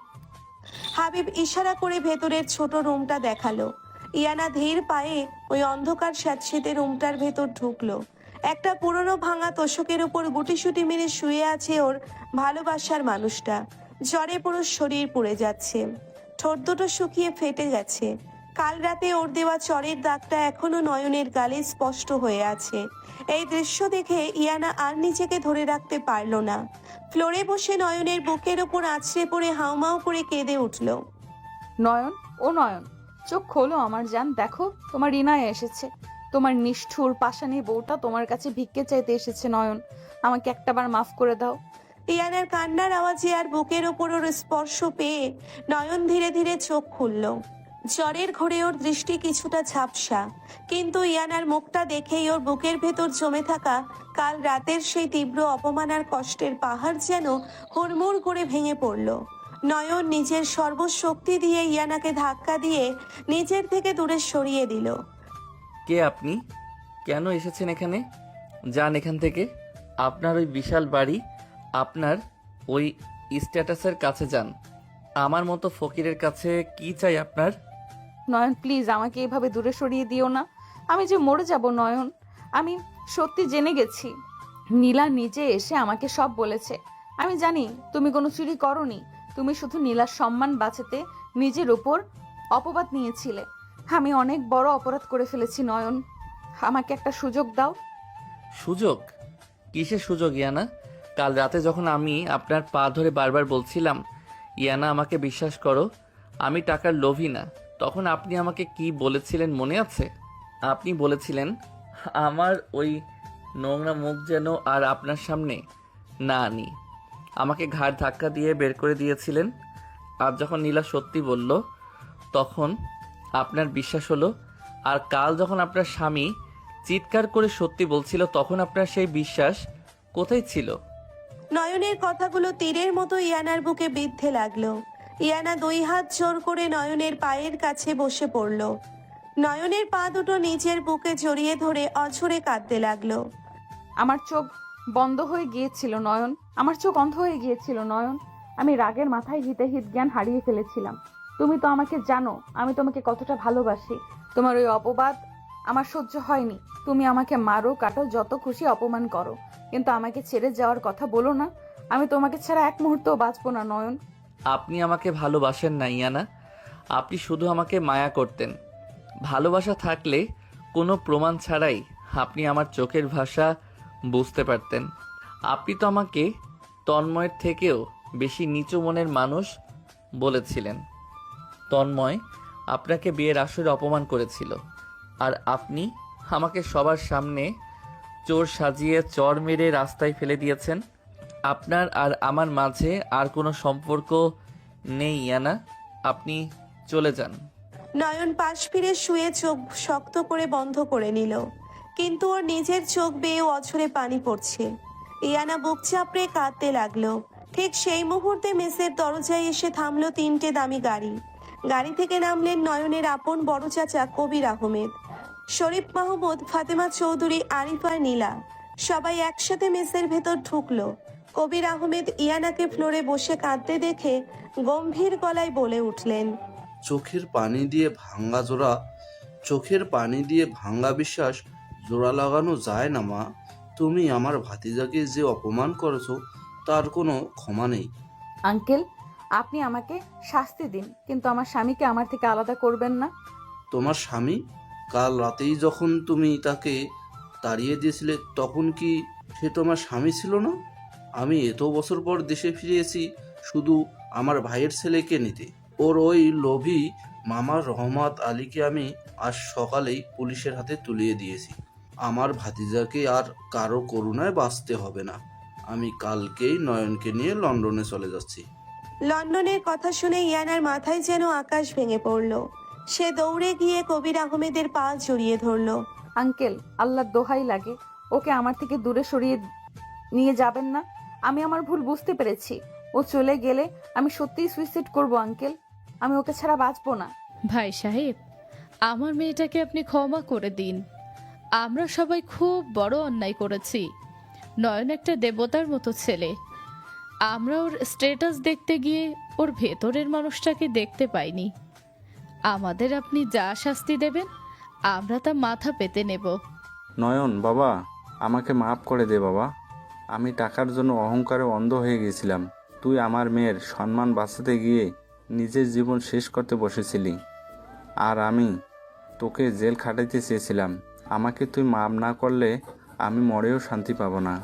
হাবিব ইশারা করে ভেতরের ছোট রুমটা দেখালো। ইয়ানা ধীর পায়ে ওই অন্ধকার স্যাঁতসেঁতে রুমটার ভেতর ঢুকলো। একটা পুরনো ভাঙা তোষকের উপর গুটিসুটি মেরে শুয়ে আছে ওর ভালোবাসার মানুষটা। জ্বরে পুরো শরীর পুড়ে যাচ্ছে, ঠোঁট দুটো শুকিয়ে ফেটে গেছে। কাল রাতে ওর দেওয়া চরের দাগটা এখনো নয়নের গালে স্পষ্ট হয়ে আছে। এই দৃশ্য দেখে ইয়ানা আর নিজেকে ধরে রাখতে পারলো না। ফ্লোরে বসে নয়নের বুকের ওপর আছড়ে পড়ে হাউমাউ করে কেঁদে উঠল। নয়ন, ও নয়ন, চোখ খোলো আমার জান। দেখো, তোমার রিনায় এসেছে। তোমার নিষ্ঠুর পাষাণী বউটা তোমার কাছে ভিক্ষে চাইতে এসেছে। নয়ন, আমাকে একটাবার মাফ করে দাও। ইয়ানার কান্নার আওয়াজে আর বুকের ওপর ওর স্পর্শ পেয়ে নয়ন ধীরে ধীরে চোখ খুলল। জ্বরের ঘোরে ওর দৃষ্টি কিছুটা ঝাপসা, কিন্তু ইয়ানার মুখটা দেখেই ওর বুকের ভেতর জমে থাকা কাল রাতের সেই তীব্র অপমান আর কষ্টের পাহাড় যেন হুড়মুড় করে ভেঙে পড়ল। নয়ন নিজের সর্বশক্তি দিয়ে ইয়ানাকে ধাক্কা দিয়ে নিজের থেকে দূরে সরিয়ে দিল। কে আপনি? কেন এসেছেন এখানে? যান এখান থেকে। আপনার ওই বিশাল বাড়ি, আপনার ওই স্ট্যাটাসের কাছে যান। আমার মতো ফকিরের কাছে কি চাই আপনার? নয়ন প্লিজ আমাকে এভাবে দূরে সরিয়ে দিও না। আমি যে মরে যাব নয়ন। আমি সত্যি জেনে গেছি। নীলা নিজে এসে আমাকে সব বলেছে। আমি জানি তুমি কোনো চুরি করনি। তুমি শুধু নীলার সম্মান বাঁচাতে নিজের উপর অপবাদ নিয়েছিলে। আমি অনেক বড় অপরাধ করে ফেলেছি নয়ন। আমাকে একটা সুযোগ দাও। সুযোগ? কিসের সুযোগ ইয়ানা? কাল রাতে যখন আমি আপনার পা ধরে বারবার বলছিলাম ইয়ানা আমাকে বিশ্বাস করো, আমি টাকার লোভী না, তখন আপনি আমাকে কি বলেছিলেন মনে আছে? আপনি বলেছিলেন আমার ওই নোংরা মুখ যেন আর আপনার সামনে না আনি। আমাকে ঘাড় ধাক্কা দিয়ে বের করে দিয়েছিলেন। আর যখন নীলা সত্যি বলল তখন আপনার বিশ্বাস হলো। আর কাল যখন আপনার স্বামী চিৎকার করে সত্যি বলছিল তখন আপনার সেই বিশ্বাস কোথায় ছিল? নয়নের কথাগুলো তীরের মতো ইয়ানার বুকে বিঁধতে লাগলো। ইয়ানা দুই হাত জোর করে নয়নের পায়ের কাছে বসে পড়ল। নয়নের পা দুটো নিজের বুকে জড়িয়ে ধরে অঝরে কাঁদতে লাগলো। আমার চোখ বন্ধ হয়ে গিয়েছিল নয়ন। আমার চোখ অন্ধ হয়ে গিয়েছিল নয়ন। আমি রাগের মাথায় হিতাহিত জ্ঞান হারিয়ে ফেলেছিলাম। তুমি তো আমাকে জানো আমি তোমাকে কতটা ভালোবাসি। তোমার ওই অপবাদ আমার সহ্য হয়নি। তুমি আমাকে মারো, কাটো, যত খুশি অপমান করো, কিন্তু আমাকে ছেড়ে যাওয়ার কথা বলো না। আমি তোমাকে ছাড়া এক মুহূর্তও বাঁচবো না নয়ন। আপনি আমাকে ভালোবাসেন না ইয়ানা, আপনি শুধু আমাকে মায়া করতেন। ভালোবাসা থাকলে কোনো প্রমাণ ছাড়াই আপনি আমার চোখের ভাষা বুঝতে পারতেন। আপনি তো আমাকে তন্ময়ের থেকেও বেশি নিচু মনের মানুষ বলেছিলেন। তন্ময় আপনাকে বিয়ের আসরে অপমান করেছিল, আর আপনি আমাকে সবার সামনে চোর সাজিয়ে চর মেরে রাস্তায় ফেলে দিয়েছেন। আপনার আর আমার মাঝে আর কোনো সম্পর্ক নেই ইয়ানা, আপনি চলে যান। নয়ন পাশ ফিরে শুয়ে চোখ শক্ত করে বন্ধ করে নিল, কিন্তু ওর নিজের চোখ বেয়ে অঝরে পানি পড়ছে। ইয়ানা বুক চাপড়ে কাঁদতে লাগলো। ঠিক সেই মুহূর্তে মেসের দরজায় এসে থামলো তিনটে দামি গাড়ি। গাড়ি থেকে নামলেন নয়নের আপন বড় চাচা কবির আহমেদ, শরীফ মাহমুদ, ফাতেমা চৌধুরী, আরিফ আর নীলা। সবাই একসাথে মেসের ভেতর ঢুকলো। কবির আহমেদ ইয়ানাকে ফ্লোরে বসে কাঁদতে দেখে গম্ভীর গলায় বলে উঠলেন, চোখের পানি দিয়ে ভাঙ্গা বিশ্বাস জোড়া লাগানো যায় না মা। তুমি আমার ভাতিজাকে যে অপমান করেছো তার কোনো ক্ষমা নেই। আঙ্কেল, আপনি আমাকে শাস্তি দিন, কিন্তু আমার স্বামীকে আমার থেকে আলাদা করবেন না। তোমার স্বামী? কাল রাতেই যখন তুমি তাকে তাড়িয়ে দিয়েছিলে তখন কি সে তোমার স্বামী ছিল না? আমি এত বছর পর দেশে ফিরেছি শুধু আমার ভাইয়ের ছেলেকে নিতে। ওর ওই লোভী মামা রহমত আলীকে আমি আজ সকালেই পুলিশের হাতে তুলিয়ে দিয়েছি। আমার ভাতিজাকে আর কারো করুণায় বাঁচতে হবে না। আমি কালকেই নয়নকে নিয়ে লন্ডনে চলে যাচ্ছি। লন্ডনের কথা শুনে ইয়ানার মাথায় যেন আকাশ ভেঙে পড়ল। সে দৌড়ে গিয়ে কবির আহমেদের পা জড়িয়ে ধরল। আঙ্কেল, আল্লাহর দোহাই লাগে, ওকে আমার থেকে দূরে সরিয়ে নিয়ে যাবেন না। আমি আমার ভুল বুঝতে পেরেছি। ও চলে গেলে আমি সত্যিই সুইসাইড করব আঙ্কেল। আমি ওকে ছাড়া বাঁচবো না। ভাই সাহেব, আমার মেয়েটাকে আপনি ক্ষমা করে দিন। আমরা সবাই খুব বড় অন্যায় করেছি। নয়ন একটা দেবতার মতো ছেলে। আমরা ওর স্ট্যাটাস দেখতে গিয়ে ওর ভেতরের মানুষটাকে দেখতে পাইনি। আমাদের আপনি যা শাস্তি দেবেন আমরা তা মাথা পেতে নেব। নয়ন বাবা, আমাকে মাফ করে দে বাবা। আমি টাকার জন্য অহংকারে অন্ধ হয়ে গেছিলাম। তুই আমার মেয়ের সম্মান বাঁচাতে গিয়ে নিজের জীবন শেষ করতে বসেছিলি, আর আমি তোকে জেল খাটাইতে চেয়েছিলাম। আমাকে তুই মাফ না করলে আমি মরেও শান্তি পাবো না।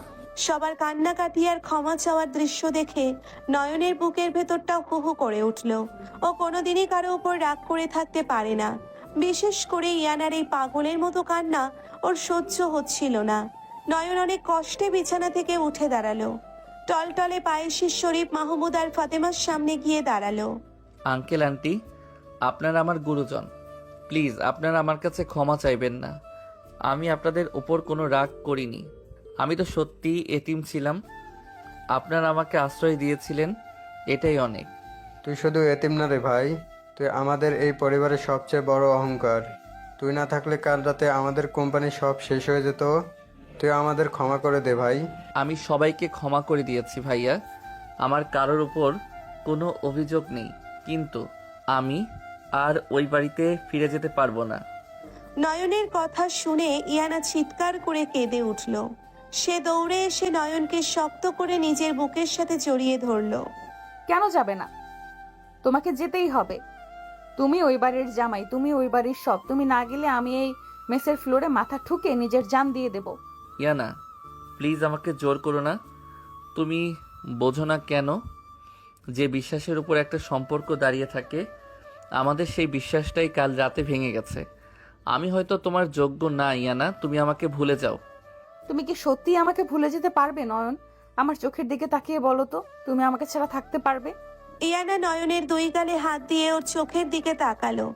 সবার কান্নাকাটি আর ক্ষমা চাওয়ার দৃশ্য দেখে নয়নের বুকের ভেতরটা হু হু করে উঠল। ও কোনোদিনই কারো উপর রাগ করে থাকতে পারে না। বিশেষ করে ইয়ানার এই পাগলের মতো কান্না ওর সহ্য হচ্ছিল না। নয়ন অনেক কষ্টে বিছানা থেকে উঠে দাঁড়ালো। টলটলে পায়েসের শরীফ মাহমুদ আর ফাতেমার সামনে গিয়ে দাঁড়ালো। আঙ্কেল আন্টি, আপনারা আমার গুরুজন, প্লিজ আপনারা আমার কাছে ক্ষমা চাইবেন না। আমি আপনাদের উপর কোনো রাগ করিনি। আমি তো সত্যিই এতিম ছিলাম, আপনারা আমাকে আশ্রয় দিয়েছিলেন, এটাই অনেক। তুই শুধু এতিম না রে ভাই, তুই আমাদের এই পরিবারের সবচেয়ে বড় অহংকার। তুই না থাকলে কাল রাতে আমাদের কোম্পানি সব শেষ হয়ে যেত। তুই আমাদের ক্ষমা করে দে ভাই। আমি সবাইকে ক্ষমা করে দিয়েছি ভাইয়া, আমার কারোর উপর কোনো অভিযোগ নেই, কিন্তু আমি আর ওই বাড়িতে ফিরে যেতে পারবো না। নয়নের কথা শুনে ইয়ানা চিৎকার করে কেঁদে উঠল। সে দৌড়ে এসে নয়নকে শক্ত করে নিজের বুকের সাথে জড়িয়ে ধরল। কেন যাবে না? তোমাকে যেতেই হবে। তুমি ওই বাড়ির জামাই, তুমি ওই বাড়ির সব। তুমি না গেলে আমি এই মেসের ফ্লোরে মাথা ঠুকে নিজের জান দিয়ে দেব। ইয়ানা, প্লিজ আমাকে জোর করো না। তুমি বোঝো না কেন যে বিশ্বাসের উপর একটা সম্পর্ক দাঁড়িয়ে থাকে, আমাদের সেই বিশ্বাসটাই কাল রাতে ভেঙে গেছে। আমি হয়তো তোমার যোগ্য না ইয়ানা, তুমি আমাকে ভুলে যাও। তুমি কি সত্যি আমাকে ভুলে যেতে পারবে নয়ন? আমার চোখের দিকে তাকিয়ে বলো তো, তুমি আমাকে ছাড়া থাকতে পারবে? ইয়ানা নয়নের দুই গালে হাত দিয়ে ওর চোখের দিকে তাকালো।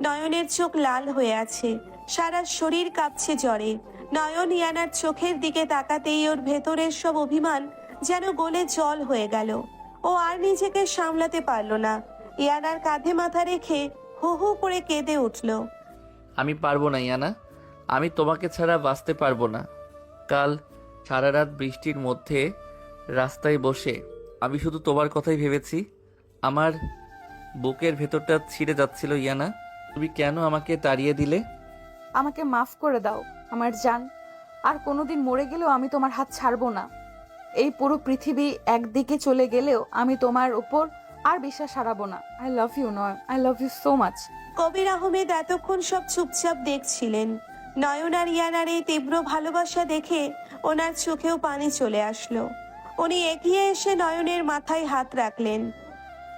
নয়নের চোখ লাল হয়ে আছে, সারা শরীর কাঁপছে জ্বরে। নয়ন ইয়ানার চোখের দিকে তাকাতেই ওর ভেতরের সব অভিমান যেন গলে জল হয়ে গেল। ও আর নিজেকে সামলাতে পারল না। ইয়ানার কাঁধে মাথা রেখে হু হু করে কেঁদে উঠল। আমি পারবো না ইয়ানা, আমি তোমাকে ছাড়া বাঁচতে পারবো না। কাল সারা রাত বৃষ্টির মধ্যে রাস্তায় বসে আমি শুধু তোমার কথাই ভেবেছি। আমার বুকের ভেতরটা ছিঁড়ে যাচ্ছিল ইয়ানা, তুমি কেন আমাকে তাড়িয়ে দিলে? আমাকে মাফ করে দাও আমার জান। আর কোনোদিন মরে গেলেও আমি তোমার হাত ছাড়বো না। এই পুরো পৃথিবী একদিকে চলে গেলেও আমি তোমার উপর আর বিশ্বাস হারাবো না। I love you Nayan, I love you so much. Kabir Ahmed এতক্ষণ সব চুপচাপ দেখছিলেন। নয়ন আর ইয়ানার এই তীব্র ভালোবাসা দেখে ওনার চোখেও পানি চলে আসলো। উনি এগিয়ে এসে নয়নের মাথায় হাত রাখলেন।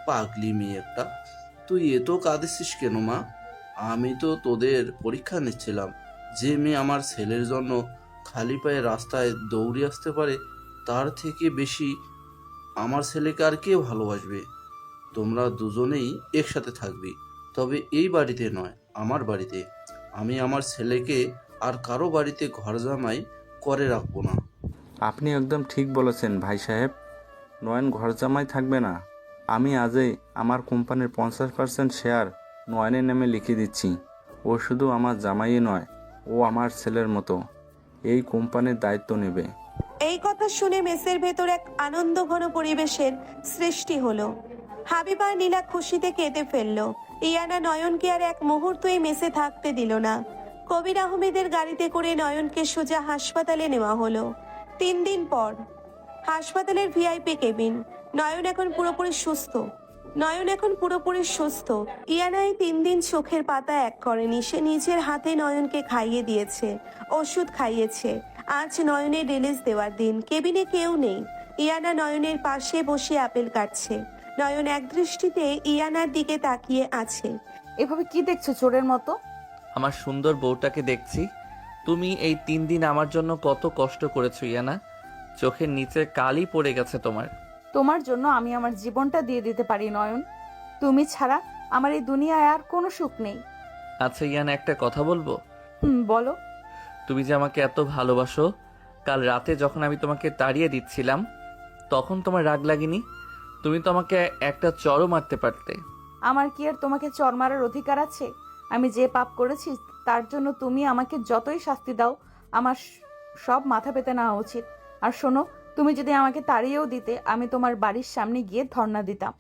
পাগলি মেয়ে একটা, তুই এত কাঁদিস কেন মা? আমি তো তোদের পরীক্ষা নিচ্ছিলাম। যে মেয়ে আমার ছেলের জন্য খালি পায়ে রাস্তায় দৌড়ে আসতে পারে, তার থেকে বেশি আমার ছেলেকে আর কে ভালোবাসবে? তোমরা দুজনেই একসাথে থাকবি, তবে এই বাড়িতে নয়, আমার বাড়িতে। আমি আমার ছেলেকে আর কারো বাড়িতে ঘর জামাই করে রাখবো না। আপনি একদম ঠিক বলেছেন ভাই সাহেব। নয়ন ঘর জামাই থাকবে না। আমি আজই আমার কোম্পানির 50% শেয়ার নয়নের নামে লিখে দিচ্ছি। ও শুধু আমার জামাইই নয়, ও আমার ছেলের মতো এই কোম্পানির দায়িত্ব নেবে। এই কথা শুনে মেসের ভেতর এক আনন্দ ঘন পরিবেশের সৃষ্টি হলো। হাবিবা আর নীলা খুশিতে কেঁদে ফেললো। ইয়ানা নয়নকে আর এক মুহূর্ত এই মেসে থাকতে দিল না। কবির আহমেদের গাড়িতে করে নয়নকে সোজা হাসপাতালে নেওয়া হলো। 3 দিন পর হাসপাতালের ভিআইপি কেবিন। নয়ন এখন পুরোপুরি সুস্থ। ইয়ানা এই 3 দিন চোখের পাতা এক করেনি। সে নিজের হাতে নয়নকে খাইয়ে দিয়েছে, ওষুধ খাইয়েছে। আজ নয়নের রিলিজ দেওয়ার দিন। কেবিনে কেউ নেই। ইয়ানা নয়নের পাশে বসে আপেল কাটছে। নয়ন একদৃষ্টিতে ইয়ানার দিকে তাকিয়ে আছে। এভাবে কি দেখছো চোরের মতো? আমার সুন্দর বউটাকে দেখছি। তুমি এই 3 দিন আমার জন্য কত কষ্ট করেছো ইয়ানা, চোখের নিচে কালি পড়ে গেছে তোমার। তোমার জন্য আমি আমার জীবনটা দিয়ে দিতে পারি নয়ন। তুমি ছাড়া আমার এই দুনিয়ায় আর কোনো সুখ নেই। আচ্ছা ইয়ানা, একটা কথা বলবো? বলো। তুমি যে আমাকে এত ভালোবাসো, কাল রাতে যখন আমি তোমাকে তাড়িয়ে দিচ্ছিলাম তখন তোমার রাগ লাগেনি? তুমি তো আমাকে একটা চড়ও মারতে পারতে। আমার কি আর তোমাকে চর মারার অধিকার আছে? আমি যে পাপ করেছি তার জন্য তুমি আমাকে যতই শাস্তি দাও আমার সব মাথা পেতে নেওয়া উচিত। আর শোনো, তুমি যদি আমাকে তাড়িয়েও দিতে, আমি তোমার বাড়ির সামনে গিয়ে ধর্ণা দিতাম।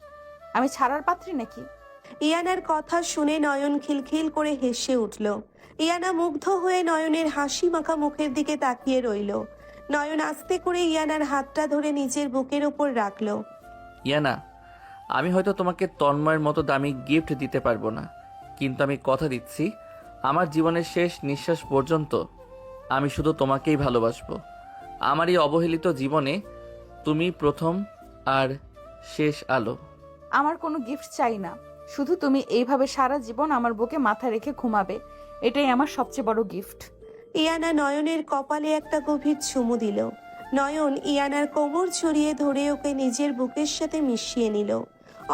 আমি ছাড়ার পাত্রী নাকি? ইয়ানার কথা শুনে নয়ন খিলখিল করে হেসে উঠল। ইয়ানা মুগ্ধ হয়ে নয়নের হাসি মাখা মুখের দিকে তাকিয়ে রইল। নয়ন আস্তে করে ইয়ানার হাতটা ধরে নিজের বুকের ওপর রাখলো। ইয়ানা, আমি হয়তো তোমাকে তন্ময়ের মতো দামি গিফট দিতে পারবো না, কিন্তু আমি কথা দিচ্ছি আমার জীবনের শেষ নিঃশ্বাস পর্যন্ত আমি শুধু তোমাকেই ভালোবাসবো। আমার এই অবহেলিত জীবনে তুমি প্রথম আর শেষ আলো। আমার কোনো গিফট চাই না, শুধু তুমি এইভাবে সারা জীবন আমার বুকে মাথা রেখে ঘুমাবে, এটাই আমার সবচেয়ে বড় গিফট। ইয়ানা নয়নের কপালে একটা গভীর চুমু দিল। নয়ন ইয়ানার কোমর জড়িয়ে ধরে ওকে নিজের বুকের সাথে মিশিয়ে নিল।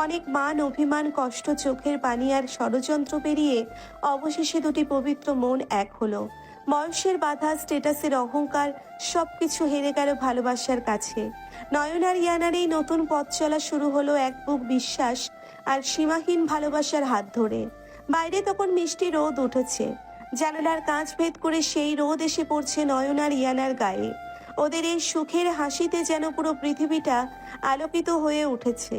অনেক মান, অভিমান, কষ্ট, চোখের পানি আর ষড়যন্ত্র পেরিয়ে অবশেষে দুটি পবিত্র মন এক হলো। বয়সের বাধা, স্ট্যাটাসের অহংকার সবকিছু হেরে গেল ভালোবাসার কাছে। নয়ন আর ইয়ানার এই নতুন পথ চলা শুরু হলো এক বুক বিশ্বাস আর সীমাহীন ভালোবাসার হাত ধরে। বাইরে তখন মিষ্টি রোদ উঠেছে। জানালার কাঁচ ভেদ করে সেই রোদ এসে পড়ছে নয়ন আর ইয়ানার গায়ে। ওদের এই সুখের হাসিতে যেন পুরো পৃথিবীটা আলোকিত হয়ে উঠেছে।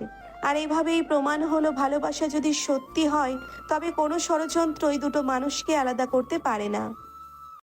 আর এভাবেই প্রমাণ হলো ভালোবাসা যদি সত্যি হয় তবে কোনো ষড়যন্ত্রই দুটো মানুষকে আলাদা করতে পারে না।